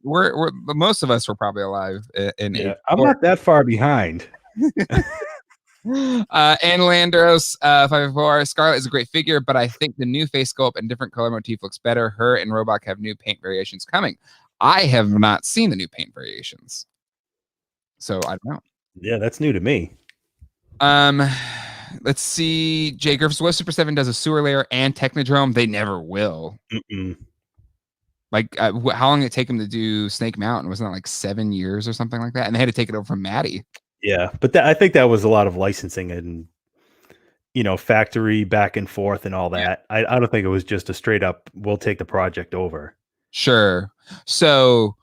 we're most of us were probably alive in '84. I'm not that far behind. And Landros 554. Scarlet is a great figure, but I think the new face sculpt and different color motif looks better. Her and Robot have new paint variations coming. I have not seen the new paint variations, so I don't know. Yeah, that's new to me. Let's see. Jay Griffiths, what Super 7 does a sewer layer and Technodrome? They never will. Like, how long did it take them to do Snake Mountain? Wasn't that like 7 years or something like that? And they had to take it over from Maddie. Yeah, but I think that was a lot of licensing and, factory back and forth and all that. Yeah. I don't think it was just a straight up, we'll take the project over. Sure. So,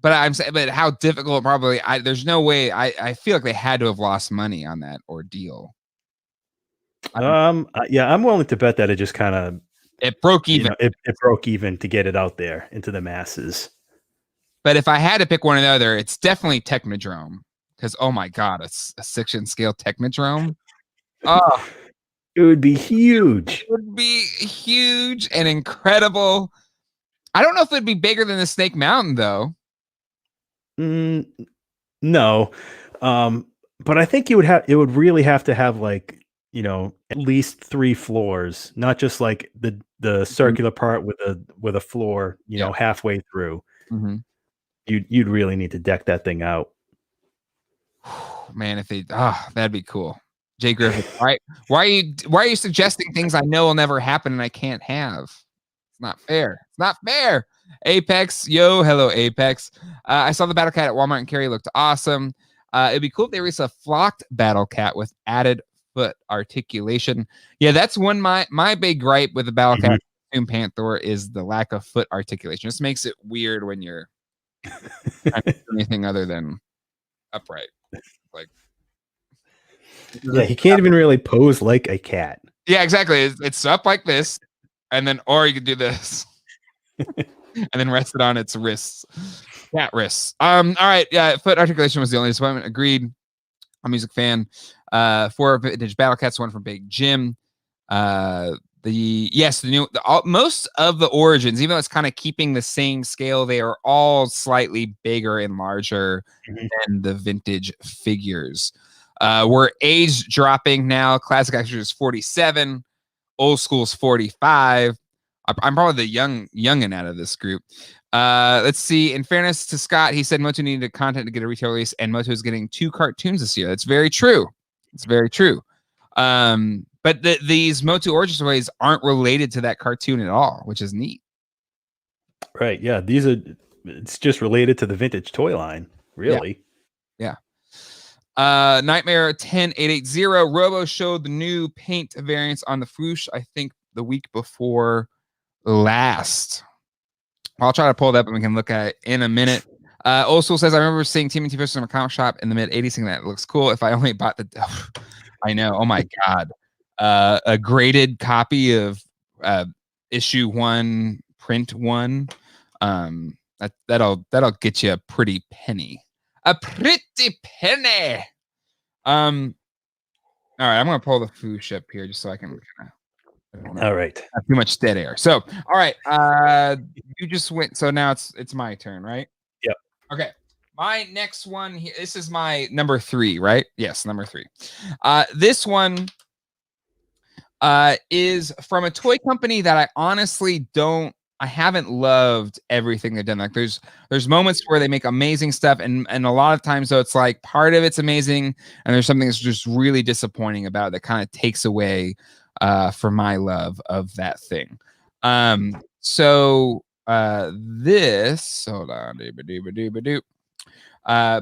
but I'm saying, but how difficult? Probably, there's no way. I feel like they had to have lost money on that ordeal. Yeah, I'm willing to bet that it just kind of broke even. It broke even to get it out there into the masses. But if I had to pick one or the other, it's definitely Technodrome, because oh my god, it's a 6-inch scale Technodrome. Oh, it would be huge. It would be huge and incredible. I don't know if it'd be bigger than the Snake Mountain though. No, but I think it would really have to have like at least 3 floors, not just like the circular part with a floor halfway through. You'd really need to deck that thing out. Man, if they that'd be cool. Jay Griffith, why are you suggesting things I know will never happen and I can't have? It's not fair. It's not fair. Apex, hello Apex. I saw the Battle Cat at Walmart and Carrie looked awesome. It'd be cool if they release a flocked Battle Cat with added foot articulation. Yeah, that's one my big gripe with the Battle Cat Panther is the lack of foot articulation. It just makes it weird when you're anything other than upright. Like, yeah, he can't even really pose like a cat. Yeah, exactly. It's up like this, and then or you could do this. And then rest it on its wrists. Cat wrists. All right. Yeah, foot articulation was the only disappointment. Agreed. I'm a music fan. 4 vintage Battle Cats, 1 from Big Jim. Most of the Origins, even though it's kind of keeping the same scale, they are all slightly bigger and larger than the vintage figures. We're age dropping now. Classic Action is 47. Old School's 45. I'm probably the youngin' out of this group. Let's see. In fairness to Scott, he said MOTU needed content to get a retail release, and MOTU is getting 2 cartoons this year. That's very true. It's very true. But these MOTU Origins toys aren't related to that cartoon at all, which is neat. Right. Yeah. It's just related to the vintage toy line, really. Yeah. Nightmare 10880. Robo showed the new paint variants on the Foosh, I think the week before last. I'll try to pull it up and we can look at it in a minute. Old School says, I remember seeing Tmnt posters in a comic shop in the mid-'80s saying that it looks cool. If I only bought I know. Oh my God. A graded copy of issue 1, print 1. That'll get you a pretty penny. A pretty penny. All right, I'm gonna pull the Foosh up here just so I can all right. Have too much dead air. So, all right. You just went. So now it's my turn, right? Yep. Okay. My next one here. This is my number 3, right? Yes, number 3. This one is from a toy company that I honestly I haven't loved everything they've done. Like there's moments where they make amazing stuff, and a lot of times though it's like part of it's amazing, and there's something that's just really disappointing about it that kind of takes away for my love of that thing. This hold on,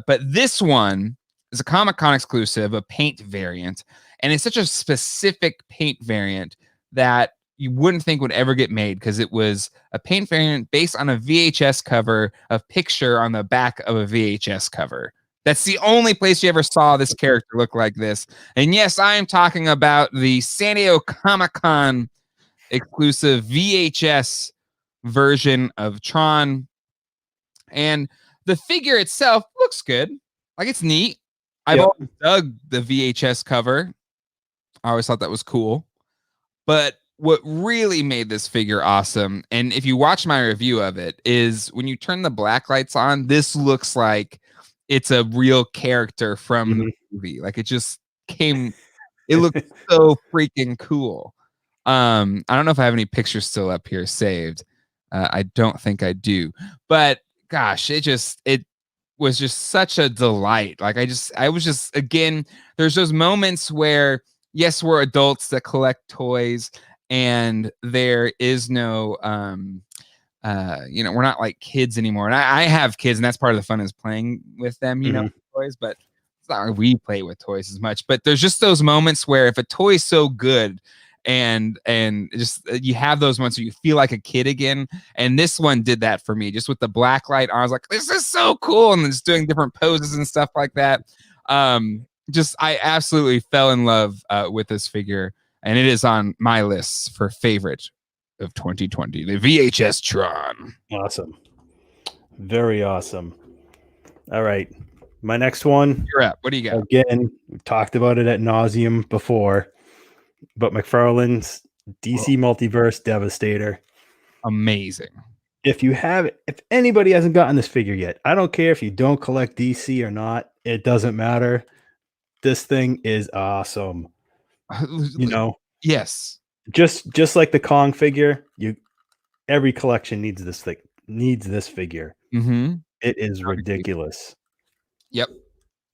but this one is a Comic-Con exclusive, a paint variant, and it's such a specific paint variant that you wouldn't think would ever get made, because it was a paint variant based on a VHS cover, a picture on the back of a VHS cover. That's the only place you ever saw this character look like this. And yes, I am talking about the San Diego Comic-Con exclusive VHS version of Tron. And the figure itself looks good. Like, it's neat. I've always dug the VHS cover. I always thought that was cool. But what really made this figure awesome, and if you watch my review of it, is when you turn the black lights on, this looks like it's a real character from the movie. Like, it just came, it looked so freaking cool. I don't know if I have any pictures still up here saved. I don't think I do, but gosh, it was just such a delight. Like, I was just, again, there's those moments where, yes, we're adults that collect toys, and there is no, we're not like kids anymore. And I have kids, and that's part of the fun, is playing with them, with toys, but it's not like we play with toys as much. But there's just those moments where if a toy is so good, and just you have those moments where you feel like a kid again, and this one did that for me, just with the black light on. I was like, this is so cool, and it's doing different poses and stuff like that. I absolutely fell in love with this figure, and it is on my list for favorite of 2020, the VHS Tron. Awesome, very awesome. All right, my next one. You're up. What do you got? Again, we've talked about it ad nauseum before, but McFarland's DC Multiverse Devastator. Amazing. If anybody hasn't gotten this figure yet, I don't care if you don't collect DC or not. It doesn't matter. This thing is awesome. Yes. Just like the Kong figure, every collection needs this figure. It is ridiculous. Yep.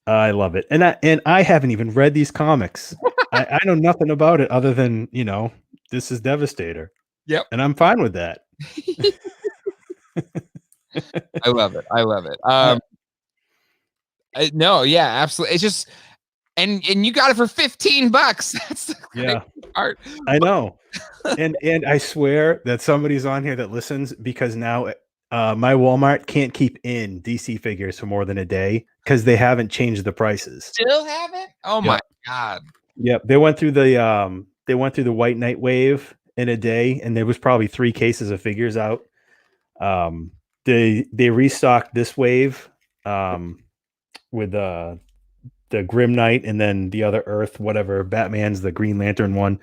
I love it. And I haven't even read these comics. I know nothing about it other than, this is Devastator. Yep. And I'm fine with that. I love it. No, yeah, absolutely. It's just, and you got it for $15. That's the great part. I know. and I swear that somebody's on here that listens, because now my Walmart can't keep in DC figures for more than a day because they haven't changed the prices. Still haven't? Oh my God. Yep. They went through the White Knight wave in a day, and there was probably 3 cases of figures out. They restocked this wave with the Grim Knight, and then the other Earth, whatever, Batman's the Green Lantern one.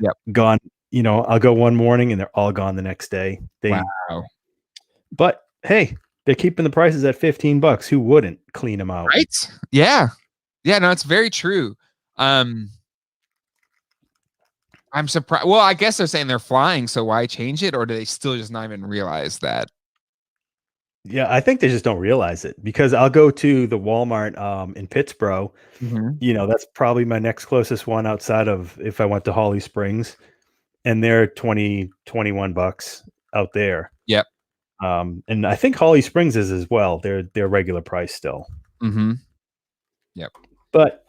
Yep. Gone. I'll go one morning and they're all gone the next day. Wow. But hey, they're keeping the prices at $15. Who wouldn't clean them out? Right? Yeah. Yeah, no, it's very true. I'm surprised. Well, I guess they're saying they're flying, so why change it? Or do they still just not even realize that? Yeah, I think they just don't realize it, because I'll go to the Walmart in Pittsburgh. That's probably my next closest one outside of if I went to Holly Springs, and they're $21 out there. Yep. And I think Holly Springs is as well. They're regular price still. Yep. But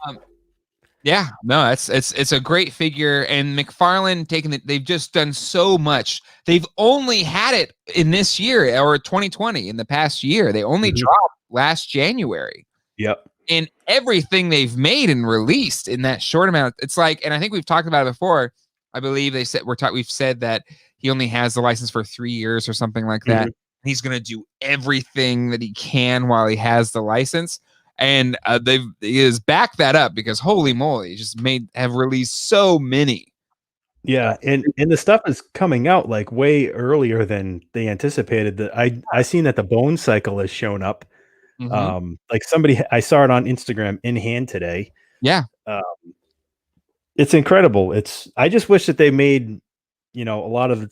yeah, no, it's a great figure, and McFarlane they've just done so much. They've only had it in this year, or 2020, in the past year. They only dropped last January. Yep. And everything they've made and released in that short amount, it's like, and I think we've talked about it before. I believe we've said that he only has the license for 3 years or something like that. He's going to do everything that he can while he has the license. And he has backed that up, because holy moly, have released so many. Yeah, and the stuff is coming out like way earlier than they anticipated. That I seen that the Bone Cycle has shown up. Like I saw it on Instagram in hand today. Yeah. It's incredible. I just wish that they made,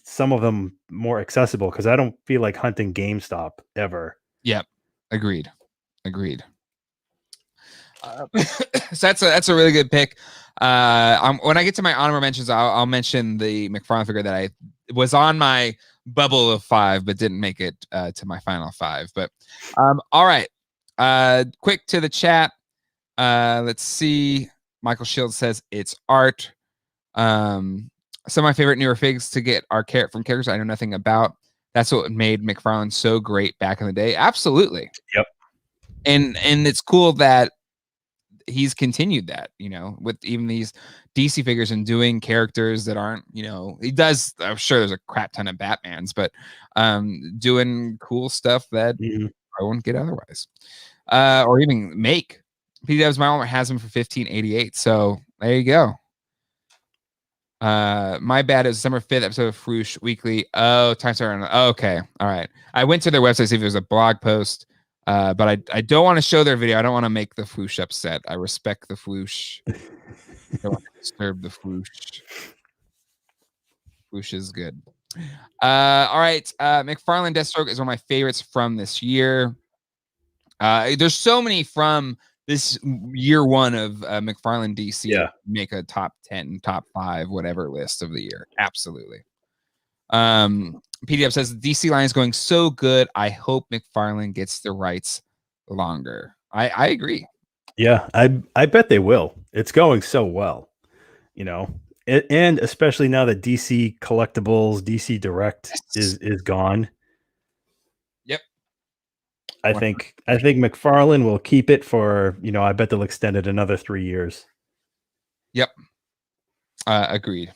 some of them more accessible, because I don't feel like hunting GameStop ever. Yep. Agreed. So that's a really good pick. When I get to my honorable mentions, I'll mention the McFarlane figure that I was on my bubble of 5, but didn't make it to my final 5. But all right, quick to the chat. Let's see. Michael Shields says it's art. Some of my favorite newer figs to get are from characters I know nothing about. That's what made McFarlane so great back in the day. Absolutely. Yep. And it's cool that he's continued that, with even these DC figures and doing characters that aren't, he does. I'm sure there's a crap ton of Batmans, but doing cool stuff that I wouldn't get otherwise. Or even make. PDW's My Walmart has them for $15.88. So there you go. My bad. It was December 5th episode of Froosh Weekly. Oh, time started. Okay. All right. I went to their website to see if there's a blog post. But I don't want to show their video. I don't want to make the Floosh upset. I respect the Floosh. I don't want to disturb the Floosh. Floosh is good. All right. Mcfarland Deathstroke is one of my favorites from this year. There's so many from this year one of Mcfarland DC. Yeah. Make a top 10, top 5, whatever list of the year. Absolutely. PDF says the DC line is going so good. I hope McFarlane gets the rights longer. I agree. Yeah, I bet they will. It's going so well, and especially now that DC Collectibles, DC Direct is gone. Yep. I think McFarlane will keep it for, I bet they'll extend it another 3 years. Yep. Agreed.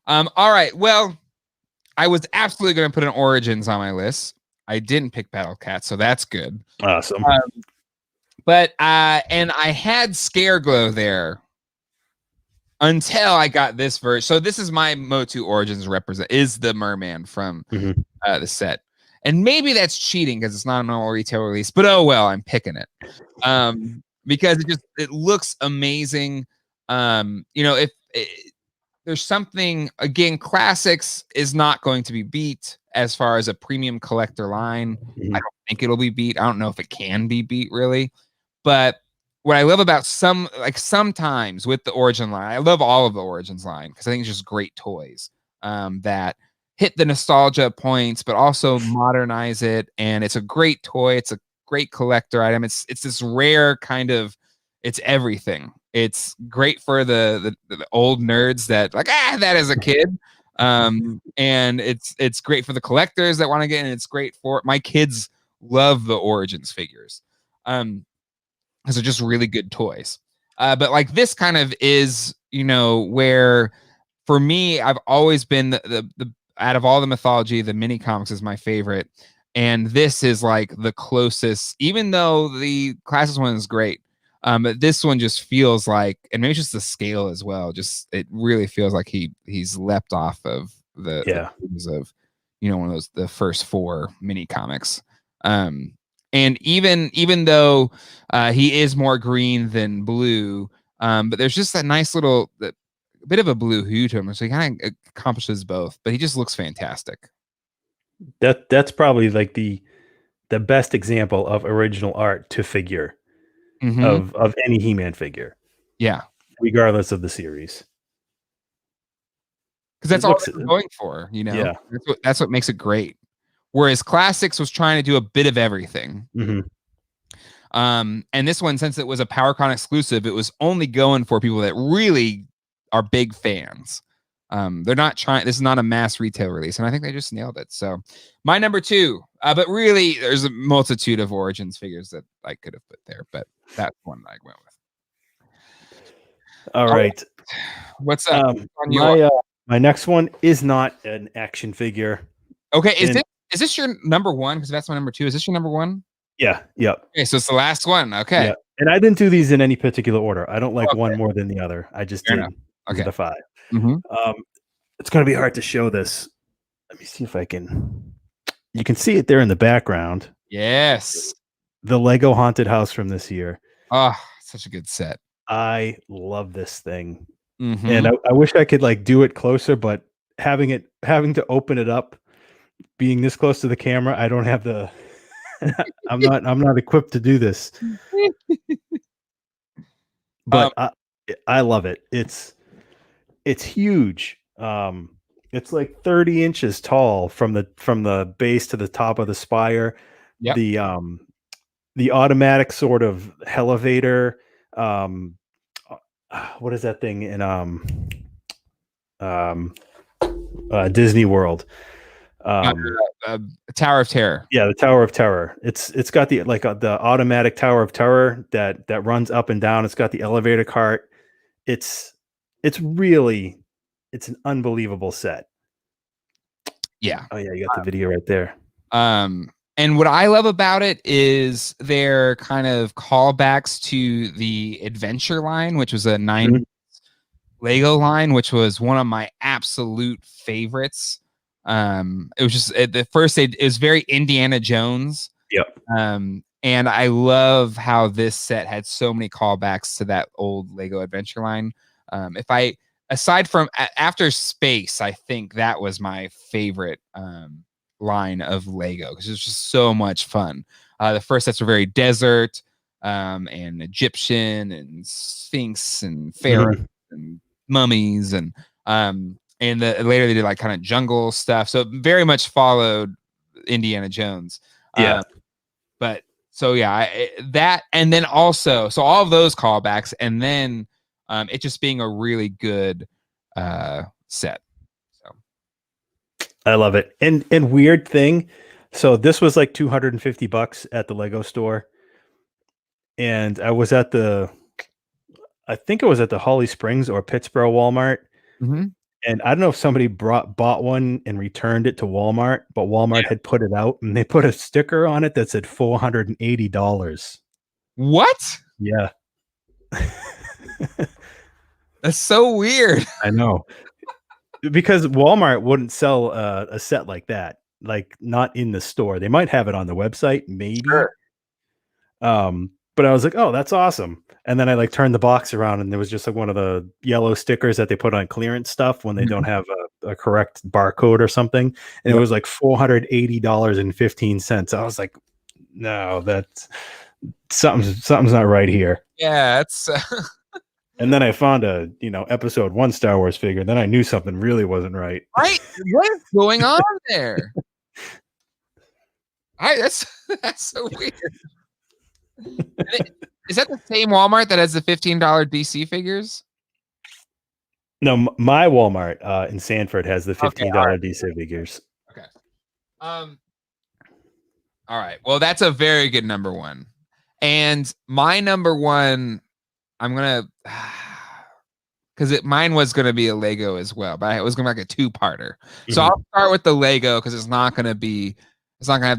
All right. Well, I was absolutely going to put an Origins on my list. I didn't pick Battle Cat, so that's good. Awesome. But and I had Scareglow there until I got this version. So this is my MOTU Origins is the Merman from the set. And maybe that's cheating because it's not a normal retail release, but oh well, I'm picking it. Because it looks amazing. If there's something, again, Classics is not going to be beat as far as a premium collector line. I don't think it'll be beat. I don't know if it can be beat really. But what I love about sometimes with the Origin line, I love all of the Origins line because I think it's just great toys that hit the nostalgia points, but also modernize it. And it's a great toy. It's a great collector item. It's this rare kind of, it's everything. It's great for the old nerds that that as a kid. And it's great for the collectors that want to get in. It's great for my kids love the Origins figures. Because they're just really good toys. But this kind of is, where for me, I've always been the out of all the mythology, the mini comics is my favorite. And this is the closest, even though the Classics one is great. But this one just feels and maybe just the scale as well. Just it really feels like he's leapt off of the of one of those the first 4 mini comics. And even though he is more green than blue, but there's just that nice little bit of a blue hue to him, so he kind of accomplishes both. But he just looks fantastic. That's probably the best example of original art to figure. Of any He-Man figure. Yeah. Regardless of the series. Because that's all they're going for, Yeah. That's what makes it great. Whereas Classics was trying to do a bit of everything. And this one, since it was a PowerCon exclusive, it was only going for people that really are big fans. They're not trying, this is not a mass retail release, and I think they just nailed it. So my number 2, but really there's a multitude of Origins figures that I could have put there, but that's one I went with. All right. What's up? My next one is not an action figure. Okay. Is this your number 1? Because that's my number 2. Is this your number 1? Yeah. Yep. Okay. So it's the last one. Okay. Yeah. And I didn't do these in any particular order. I don't like one more than the other. I just did the 5. It's going to be hard to show this. Let me see if I can. You can see it there in the background. Yes. The Lego Haunted House from this year. Oh, such a good set. I love this thing. And I wish I could do it closer, but having to open it up, being this close to the camera, I don't have the I'm not equipped to do this. But I love it. It's huge. It's 30 inches tall from the base to the top of the spire. Yep. The automatic sort of elevator, um, what is that thing in um, Disney World? Tower of Terror. Yeah, the Tower of Terror. It's got the the automatic Tower of Terror that runs up and down. It's got the elevator cart. It's really it's an unbelievable set. Yeah. Oh yeah, you got the video right there. And what I love about it is their kind of callbacks to the Adventure line, which was a 90s Lego line, which was one of my absolute favorites. It was just at the first it was very Indiana Jones. Yep. And I love how this set had so many callbacks to that old Lego Adventure line. If I aside from after Space, I think that was my favorite line of Lego because it's just so much fun. The first sets were very desert and Egyptian and Sphinx and Pharaoh and mummies and later they did like kind of jungle stuff. So it very much followed Indiana Jones. Yeah. But so yeah, that and then also so all of those callbacks and then it just being a really good set. I love it. And weird thing, so this was like $250 at the Lego store. And I was at I think it was at the Holly Springs or Pittsburgh Walmart. And I don't know if somebody bought one and returned it to Walmart, but Walmart had put it out and they put a sticker on it that said $480. What? Yeah. That's so weird. I know. Because Walmart wouldn't sell a set like that, like not in the store. They might have it on the website, maybe. Sure. But I was like, oh, that's awesome. And then I like turned the box around and there was just like one of the yellow stickers that they put on clearance stuff when they don't have a correct barcode or something. And it was like $480.15. I was like, no, that's something's not right here. Yeah, it's and then I found a, episode 1 Star Wars figure. Then I knew something really wasn't right. Right. What is going on there? That's so weird. Is that the same Walmart that has the $15 DC figures? No, my Walmart in Sanford has the $15 DC figures. Okay. All right. Well, that's a very good number one. And my number one, I'm gonna because mine was gonna be a Lego as well, but it was gonna be like a two-parter. So I'll start with the Lego because it's not gonna have the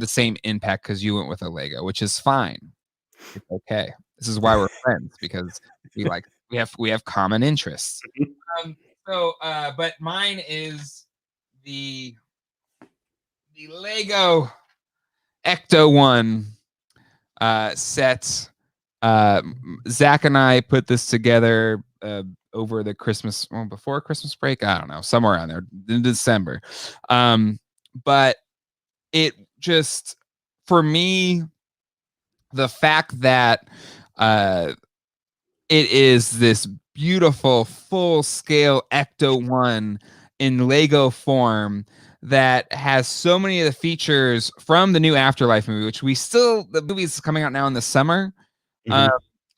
same impact because you went with a Lego, which is fine. It's okay. This is why we're friends because we have common interests. But mine is the Lego Ecto One set. Zach and I put this together over the before Christmas break. I don't know, somewhere around there in December. But it just for me. The fact that it is this beautiful full-scale Ecto One in Lego form that has so many of the features from the new Afterlife movie, which the movie's coming out now in the summer.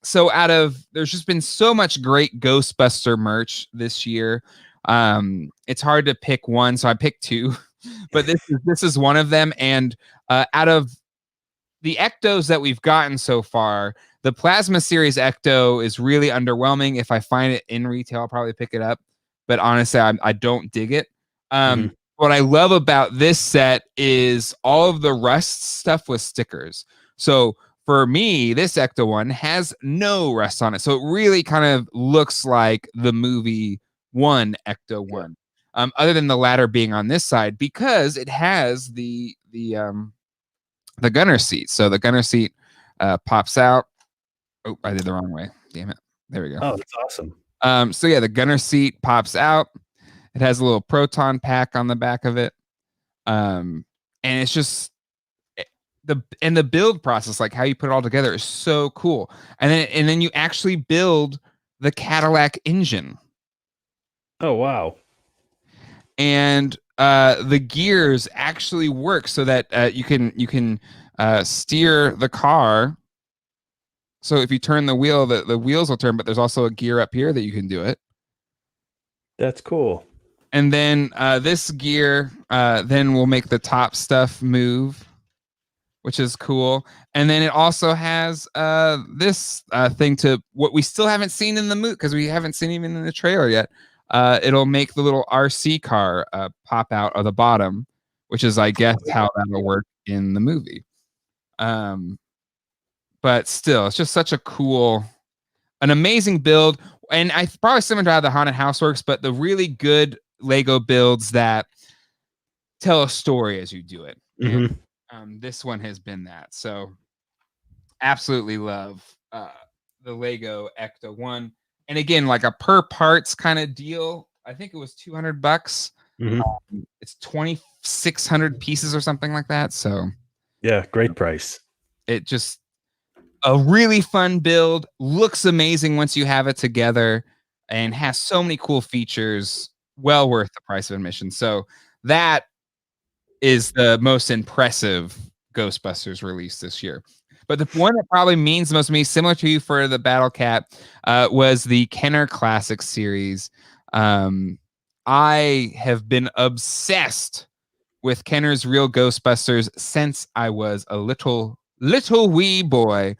So there's just been so much great Ghostbuster merch this year. It's hard to pick one, so I picked two, but this is one of them. And out of the Ectos that we've gotten so far, the Plasma Series Ecto is really underwhelming. If I find it in retail, I'll probably pick it up. But honestly, I don't dig it. What I love about this set is all of the rust stuff with stickers. So for me, this Ecto One has no rust on it. So it really kind of looks like the movie One Ecto One. Other than the ladder being on this side, because it has the gunner seat. So the gunner seat pops out. Oh, I did the wrong way. Damn it. There we go. Oh, that's awesome. So yeah, the gunner seat pops out. It has a little proton pack on the back of it. And it's just the build process, like how you put it all together, is so cool. And then you actually build the Cadillac engine. Oh wow. And the gears actually work so that you can steer the car So if you turn the wheel, the wheels will turn, but there's also a gear up here that you can do it. That's cool. And then this gear then will make the top stuff move, which is cool. And then it also has this thing to what we still haven't seen in the movie, because we haven't seen even in the trailer yet. It'll make the little RC car pop out of the bottom, which is, I guess, how that'll work in the movie. But still, it's just such a cool, an amazing build. And I probably similar to how the Haunted House works, but the really good Lego builds that tell a story as you do it. Mm-hmm. And this one has been that. So absolutely love the Lego Ecto One. And again, like a per parts kind of deal. I think it was $200. Mm-hmm. It's 2,600 pieces or something like that. So yeah, great price. It just a really fun build, looks amazing once you have it together, and has so many cool features. Well worth the price of admission. So that is the most impressive Ghostbusters release this year. But the one that probably means the most to me, similar to you for the Battle Cat, was the Kenner Classic series. I have been obsessed with Kenner's Real Ghostbusters since I was a little wee boy.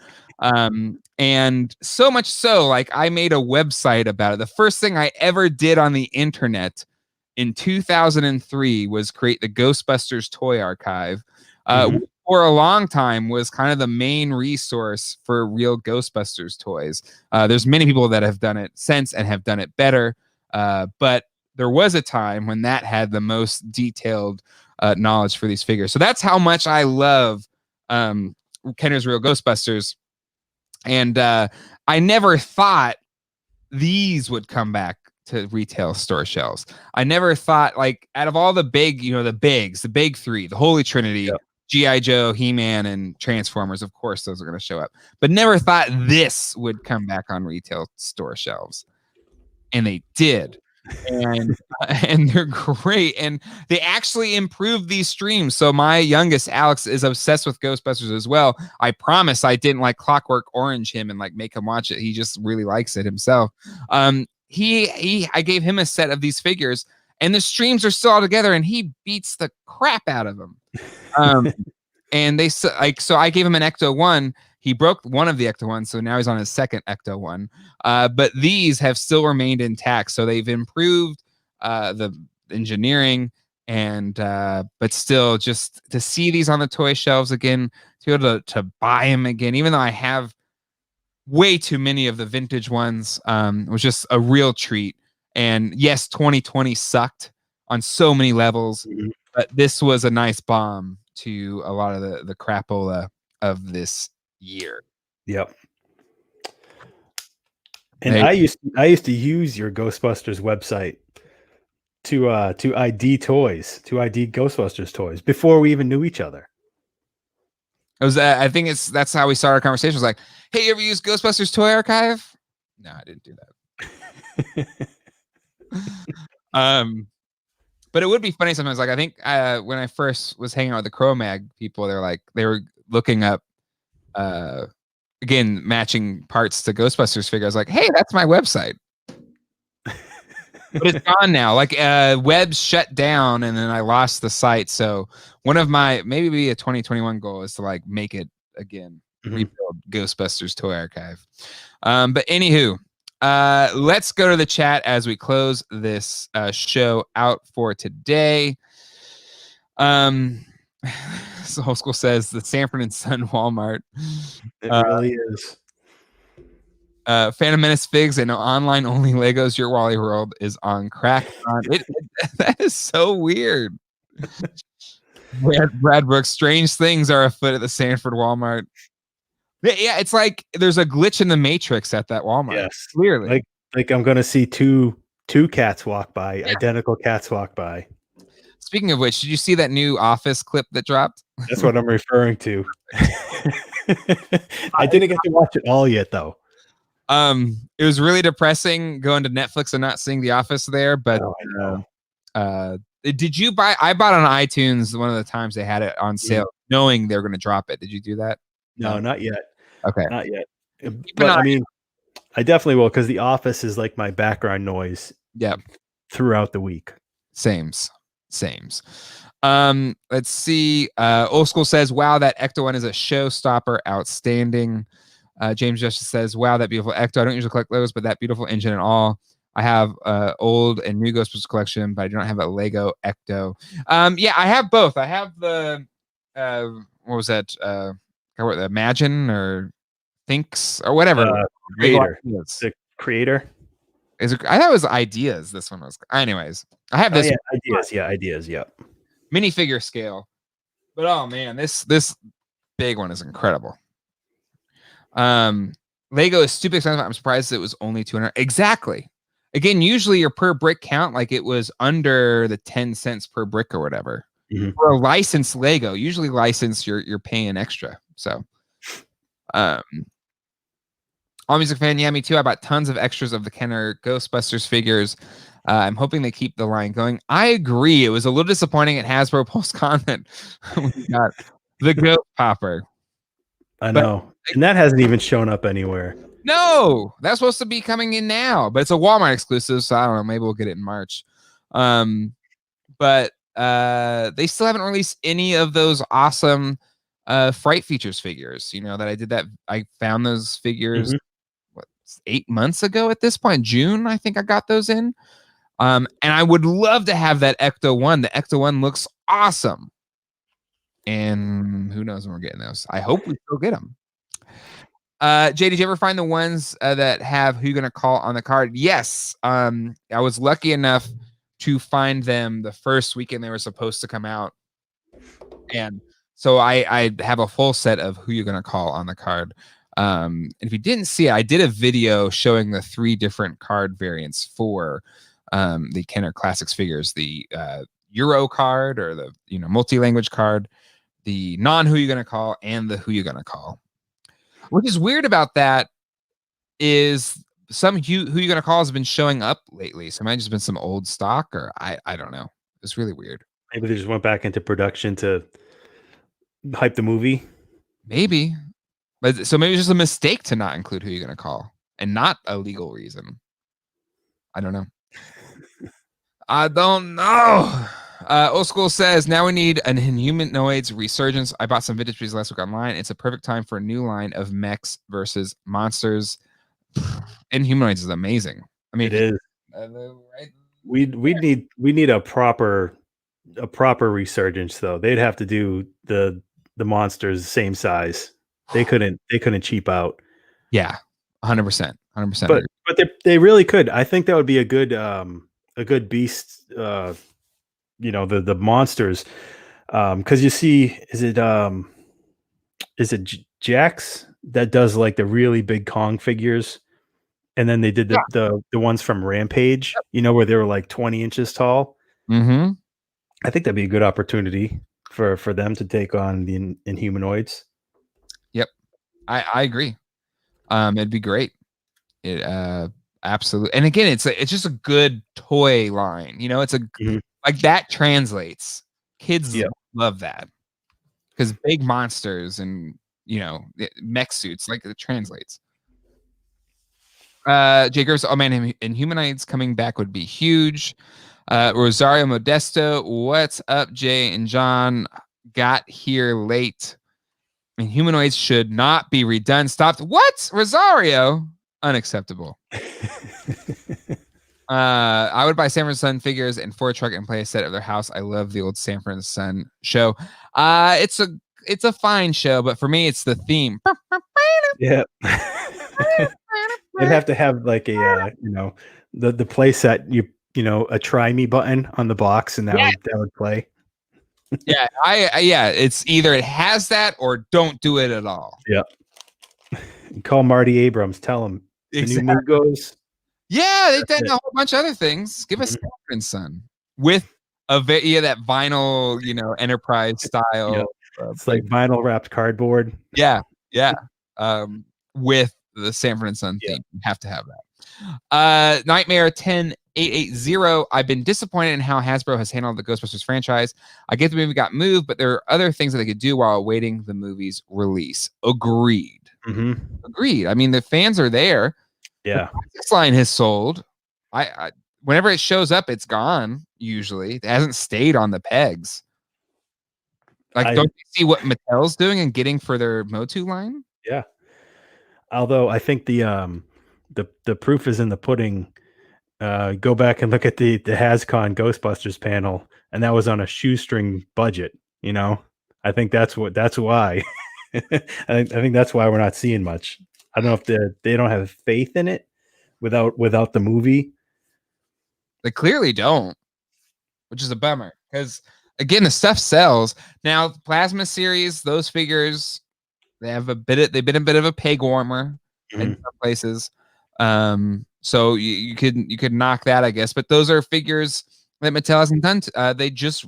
And so much so, like, I made a website about it. The first thing I ever did on the internet in 2003 was create the Ghostbusters Toy Archive. For a long time was kind of the main resource for real Ghostbusters toys. There's many people that have done it since and have done it better. But there was a time when that had the most detailed knowledge for these figures. So that's how much I love Kenner's Real Ghostbusters. And I never thought these would come back to retail store shelves. I never thought, like, out of all the big, the bigs, the big three, the Holy Trinity, yep. G.I. Joe, He-Man, and Transformers, of course, those are going to show up. But never thought this would come back on retail store shelves. And they did. And they're great. And they actually improved these streams. So my youngest, Alex, is obsessed with Ghostbusters as well. I promise I didn't like Clockwork Orange him and like make him watch it. He just really likes it himself. I gave him a set of these figures, and the streams are still all together, and he beats the crap out of them. And they so I gave him an Ecto One. He broke one of the Ecto Ones, so now he's on his second Ecto One. But these have still remained intact, so they've improved the engineering, and but still, just to see these on the toy shelves again, to be able to buy them again, even though I have way too many of the vintage ones, was just a real treat. And yes, 2020 sucked on so many levels, but this was a nice bomb to a lot of the crapola of this year. Yep. And I used to use your Ghostbusters website to ID toys, to ID Ghostbusters toys before we even knew each other. It was I think that's how we started our conversation. It was like, hey, you ever use Ghostbusters Toy Archive? No, I didn't do that. But it would be funny sometimes. Like, I think when I first was hanging out with the Cro-Mag people, they were looking up again, matching parts to Ghostbusters figures. Like, hey, that's my website. But it's gone now. Like, webs shut down, and then I lost the site. So one of my maybe a 2021 goal is to like make it again, rebuild Ghostbusters Toy Archive. But anywho, let's go to the chat as we close this show out for today. So Whole School says the Sanford and Son Walmart. It really is. Phantom Menace figs and online only Legos. Your Wally World is on crack. That is so weird. Brad Brooks, strange things are afoot at the Sanford Walmart. Yeah, it's like there's a glitch in the Matrix at that Walmart. Yes, clearly. Like I'm gonna see two cats walk by, identical cats walk by. Speaking of which, did you see that new Office clip that dropped? That's what I'm referring to. I didn't get to watch it all yet, though. It was really depressing going to Netflix and not seeing The Office there. But did you buy? I bought on iTunes one of the times they had it on sale, knowing they were going to drop it. Did you do that? No, not yet. Okay, not yet. But I mean, I definitely will, because The Office is like my background noise. Yep. Throughout the week. Sames. Let's see. Old School says, wow, that Ecto One is a showstopper. Outstanding. James Justice says, wow, that beautiful Ecto. I don't usually collect those, but that beautiful engine and all. I have old and new Ghostbusters collection, but I do not have a Lego Ecto. Yeah, I have both. I have the what was that? The Imagine or Thinks or whatever. Creator. The Creator. I thought it was Ideas. This one was. Anyways, I have this. Ideas. Yeah. Minifigure scale. But oh man, this big one is incredible. Lego is stupid expensive. I'm surprised it was only 200. Exactly. Again, usually your per brick count, like it was under the 10 cents per brick or whatever. Mm-hmm. For a licensed Lego, usually licensed, you're paying extra. So, All Music Fan, yeah, me too. I bought tons of extras of the Kenner Ghostbusters figures. I'm hoping they keep the line going. I agree. It was a little disappointing at Hasbro post-comment when we got the Ghost Popper. I know. And that hasn't even shown up anywhere. No, that's supposed to be coming in now, but it's a Walmart exclusive, so I don't know. Maybe we'll get it in March. But they still haven't released any of those awesome Fright Features figures. You know that I did that. I found those figures 8 months ago at this point. June, I think I got those in. And I would love to have that Ecto One. The Ecto One looks awesome. And who knows when we're getting those. I hope we still get them. Jay, did you ever find the ones that have who you're gonna call on the card? Yes. I was lucky enough to find them the first weekend they were supposed to come out. And so I have a full set of who you're gonna call on the card. And if you didn't see it, I did a video showing the 3 different card variants for the Kenner Classics figures, the Euro card or the multi-language card, the non-who you're gonna call, and the who you're gonna call. What is weird about that is some who you're gonna call has been showing up lately. So it might have just been some old stock, or I don't know. It's really weird. Maybe they just went back into production to hype the movie. Maybe. But so maybe it's just a mistake to not include who you're gonna call and not a legal reason. I don't know. I don't know. Old School says, now we need an Inhumanoids resurgence. I bought some vintage pieces last week online. It's a perfect time for a new line of mechs versus monsters. Inhumanoids is amazing. I mean, it is. Right? We need a proper resurgence though. They'd have to do the monsters same size. They couldn't cheap out. Yeah, 100%. But they really could. I think that would be a good beast. The monsters, because you see, is it Jax that does like the really big Kong figures, and then they did the ones from Rampage, where they were like 20 inches tall. Mm-hmm. I think that'd be a good opportunity for them to take on the Inhumanoids. Yep, I agree. It'd be great. It absolutely, and again, it's just a good toy line. It's a like that translates. Kids love that because big monsters and mech suits, like it translates. Jagers, oh man, Inhumanoids coming back would be huge. Rosario Modesto, what's up, Jay and John? Got here late. Inhumanoids should not be redone. Stopped. What? Rosario? Unacceptable. I would buy Sanford & Son figures and Ford truck and play a set of their house. I love the old Sanford & Son show. It's a fine show, but for me, it's the theme. Yeah. They'd have to have like a the play set, a try me button on the box, and that would play. Yeah, it's either it has that or don't do it at all. Yeah. Call Marty Abrams, tell him the new move goes. Yeah, they've done a whole bunch of other things. Give us Sanford & Son with that vinyl, Enterprise style. Yeah. It's like vinyl wrapped cardboard. Yeah. With the Sanford & Son theme. You have to have that. Nightmare 10880. I've been disappointed in how Hasbro has handled the Ghostbusters franchise. I get the movie got moved, but there are other things that they could do while awaiting the movie's release. Agreed. Agreed. I mean, the fans are there. Yeah. This line has sold. I whenever it shows up, it's gone. Usually, it hasn't stayed on the pegs. Like, don't you see what Mattel's doing and getting for their MOTU line? Yeah. Although I think the proof is in the pudding. Go back and look at the HasCon Ghostbusters panel, and that was on a shoestring budget. You know, I think that's why. I think that's why we're not seeing much. I don't know if they don't have faith in it without the movie. They clearly don't, which is a bummer because again, the stuff sells. Now, the Plasma series, those figures, they've been a bit of a peg warmer in some places. So you could knock that, I guess. But those are figures that Mattel hasn't done. They just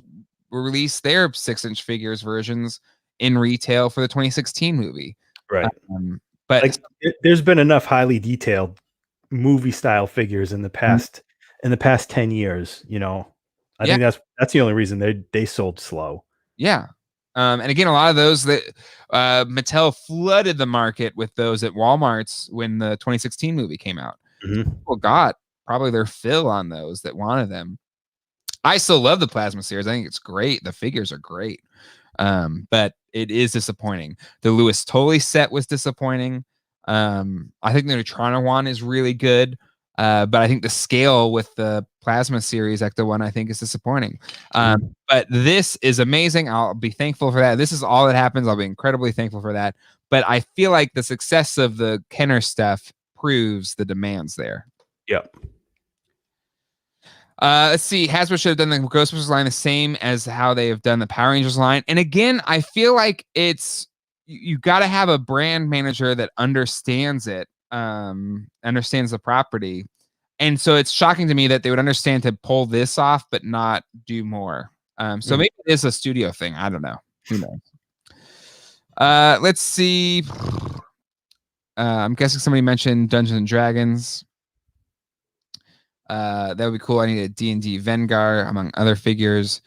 released their 6-inch figures versions in retail for the 2016 movie. Right. But like, there's been enough highly detailed movie style figures in the past 10 years. You know, I think that's the only reason they sold slow. Yeah. And again, a lot of those that Mattel flooded the market with those at Walmart's when the 2016 movie came out. People got probably their fill on those that wanted them. I still love the Plasma series. I think it's great. The figures are great. But it is disappointing. The Louis Tully set was disappointing. I think the Neutrona one is really good. But I think the scale with the Plasma series Ecto One, I think, is disappointing. But this is amazing. I'll be thankful for that. This is all that happens. I'll be incredibly thankful for that. But I feel like the success of the Kenner stuff proves the demands there. Yep. Let's see. Hasbro should have done the Ghostbusters line the same as how they have done the Power Rangers line. And again, I feel like it's you got to have a brand manager that understands it, understands the property. And so it's shocking to me that they would understand to pull this off, but not do more. So maybe it is a studio thing. I don't know. Who knows? Let's see. I'm guessing somebody mentioned Dungeons and Dragons. That would be cool. I need a D&D Vengar among other figures.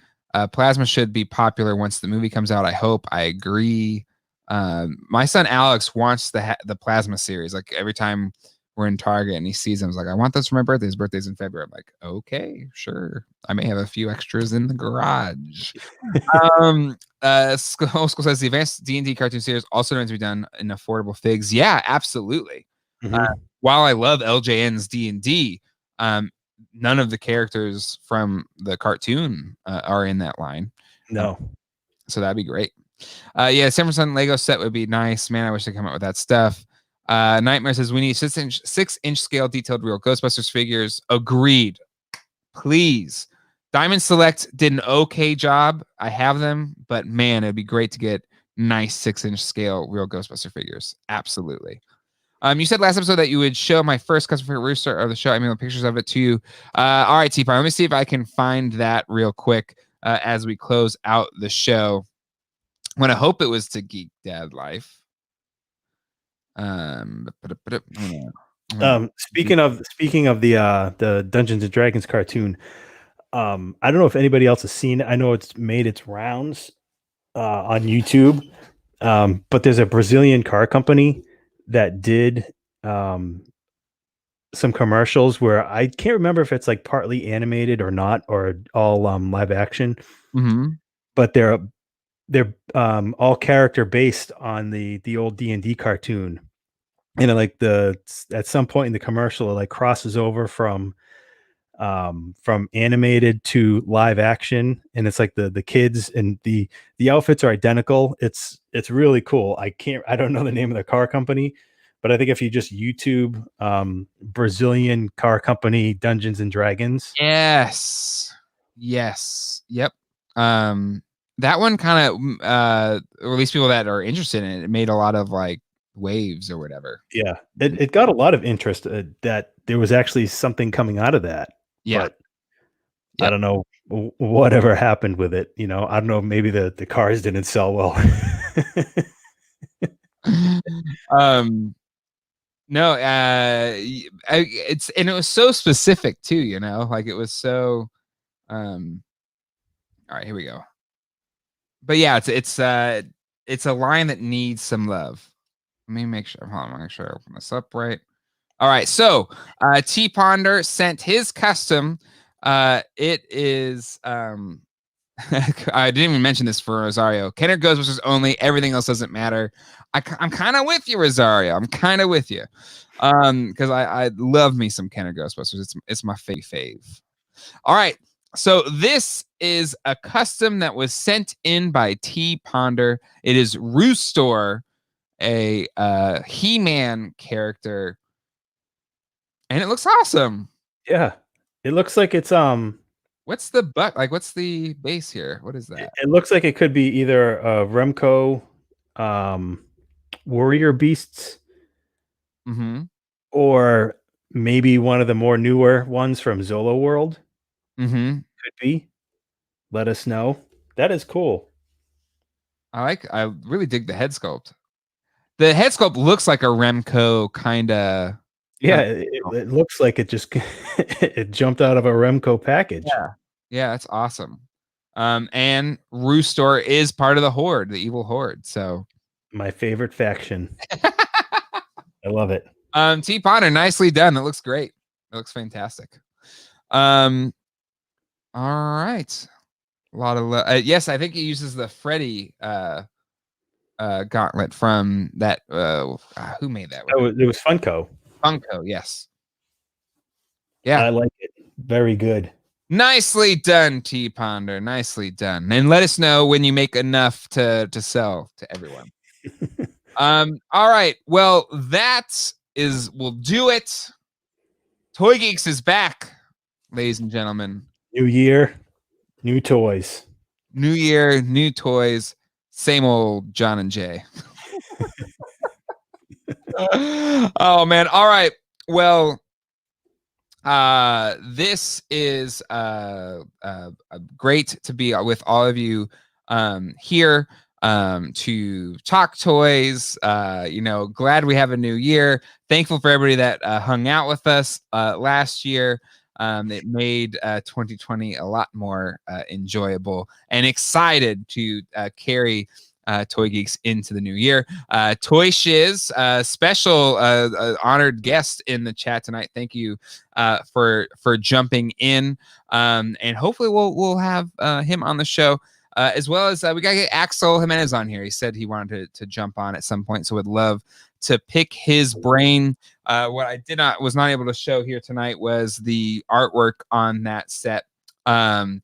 Plasma should be popular once the movie comes out. I hope. I agree. My son Alex wants the Plasma series. Like every time we're in Target and he sees them, he's like, I want those for my birthday. His birthday's in February. I'm like, okay, sure. I may have a few extras in the garage. School says the advanced D&D cartoon series also needs to be done in affordable figs. Yeah, absolutely. While I love LJN's D&D, none of the characters from the cartoon are in that line. No. So that'd be great. Yeah, San Francisco Lego set would be nice. Man, I wish they'd come up with that stuff. Nightmare says we need 6-inch scale detailed real Ghostbusters figures. Agreed. Please. Diamond Select did an okay job. I have them, but man, it'd be great to get nice 6-inch scale real Ghostbuster figures. Absolutely. You said last episode that you would show my first custom figure rooster of the show. I mean, the pictures of it to you. All right, T-Pine, let me see if I can find that real quick as we close out the show. I'm gonna hope it was to Geek Dad Life. Speaking of the Dungeons and Dragons cartoon, I don't know if anybody else has seen it. I know it's made its rounds on YouTube, but there's a Brazilian car company that did some commercials where I can't remember if it's like partly animated or not, or all live action. But they're all character based on the old D&D cartoon. And like at some point in the commercial, it like crosses over from animated to live action, and it's like the kids and the outfits are identical. It's really cool. I don't know the name of the car company, but I think if you just YouTube Brazilian car company Dungeons and Dragons. Yes. Yep. That one kind of at least people that are interested in it made a lot of like waves or whatever. Yeah, it got a lot of interest that there was actually something coming out of that. Yeah. But I don't know whatever happened with it. You know, I don't know. Maybe the cars didn't sell well. No, it was so specific too, you know, like it was so, all right, here we go. But yeah, it's a line that needs some love. Let me make sure. Hold on, make sure I open this up right. All right, so T Ponder sent his custom. It is I didn't even mention this for Rosario. Kenner Ghostbusters only. Everything else doesn't matter. I'm kind of with you, Rosario. I'm kind of with you. Because I love me some Kenner Ghostbusters. It's my fave. All right. So this is a custom that was sent in by T Ponder. It is Roostor, a He-Man character, and it looks awesome. Yeah, it looks like it's What's the butt? Like, what's the base here? What is that? It looks like it could be either Remco, Warrior Beasts, or maybe one of the more newer ones from Zolo World. Could be. Let us know. That is cool. I really dig the head sculpt. The head sculpt looks like a Remco kind of. Yeah, it looks like it just it jumped out of a Remco package. Yeah, that's awesome. And Roostor is part of the Horde, the evil Horde. So my favorite faction. I love it. T Ponder, nicely done. It looks great. It looks fantastic. All right. A lot of yes, I think it uses the Freddy gauntlet from that. Who made that? It was Funko. Funko, yes. Yeah, I like it. Very good. Nicely done, T Ponder. Nicely done. And let us know when you make enough to sell to everyone. All right. Well, we'll do it. Toy Geeks is back, ladies and gentlemen. New year, new toys. New year, new toys. Same old John and Jay. Oh man. All right. Well, this is great to be with all of you here to talk toys. Glad we have a new year. Thankful for everybody that hung out with us last year. It made 2020 a lot more enjoyable, and excited to carry Toy Geeks into the new year. Toy Shiz, special honored guest in the chat tonight. Thank you for jumping in, and hopefully we'll have him on the show. As well as we gotta get Axel Jimenez on here. He said he wanted to jump on at some point, so would love to pick his brain. What I was not able to show here tonight was the artwork on that set. But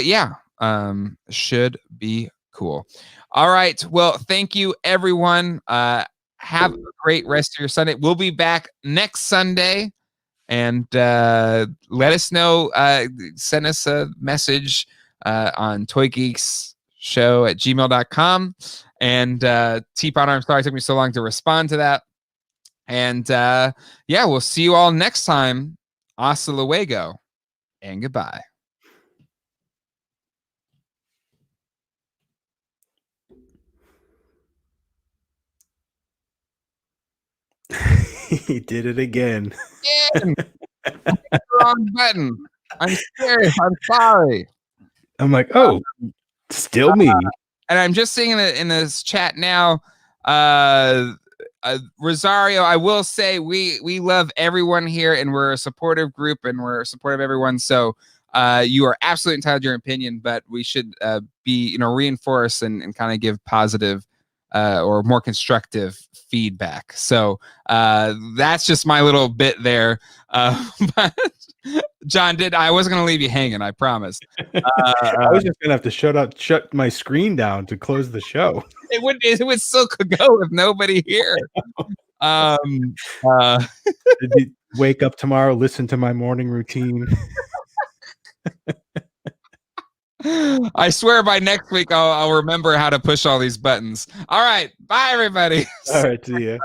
yeah, should be cool. All right. Well, thank you, everyone. Have a great rest of your Sunday. We'll be back next Sunday, and let us know. Send us a message on toygeeksshow@gmail.com. And T-Ponder, I'm sorry it took me so long to respond to that. And yeah, we'll see you all next time. Hasta luego and goodbye. He did it again. Wrong button. I'm serious. I'm sorry. I'm like, oh, still me. And I'm just seeing in this chat now, Rosario, I will say we love everyone here, and we're a supportive group, and we're supportive of everyone. So you are absolutely entitled to your opinion, but we should be, reinforce and kind of give positive or more constructive feedback. So that's just my little bit there. But John, I wasn't going to leave you hanging. I promise. I was just going to have to shut my screen down to close the show. It would still go with nobody here. Did you wake up tomorrow, listen to my morning routine? I swear by next week I'll remember how to push all these buttons. All right. Bye, everybody. All right. See ya.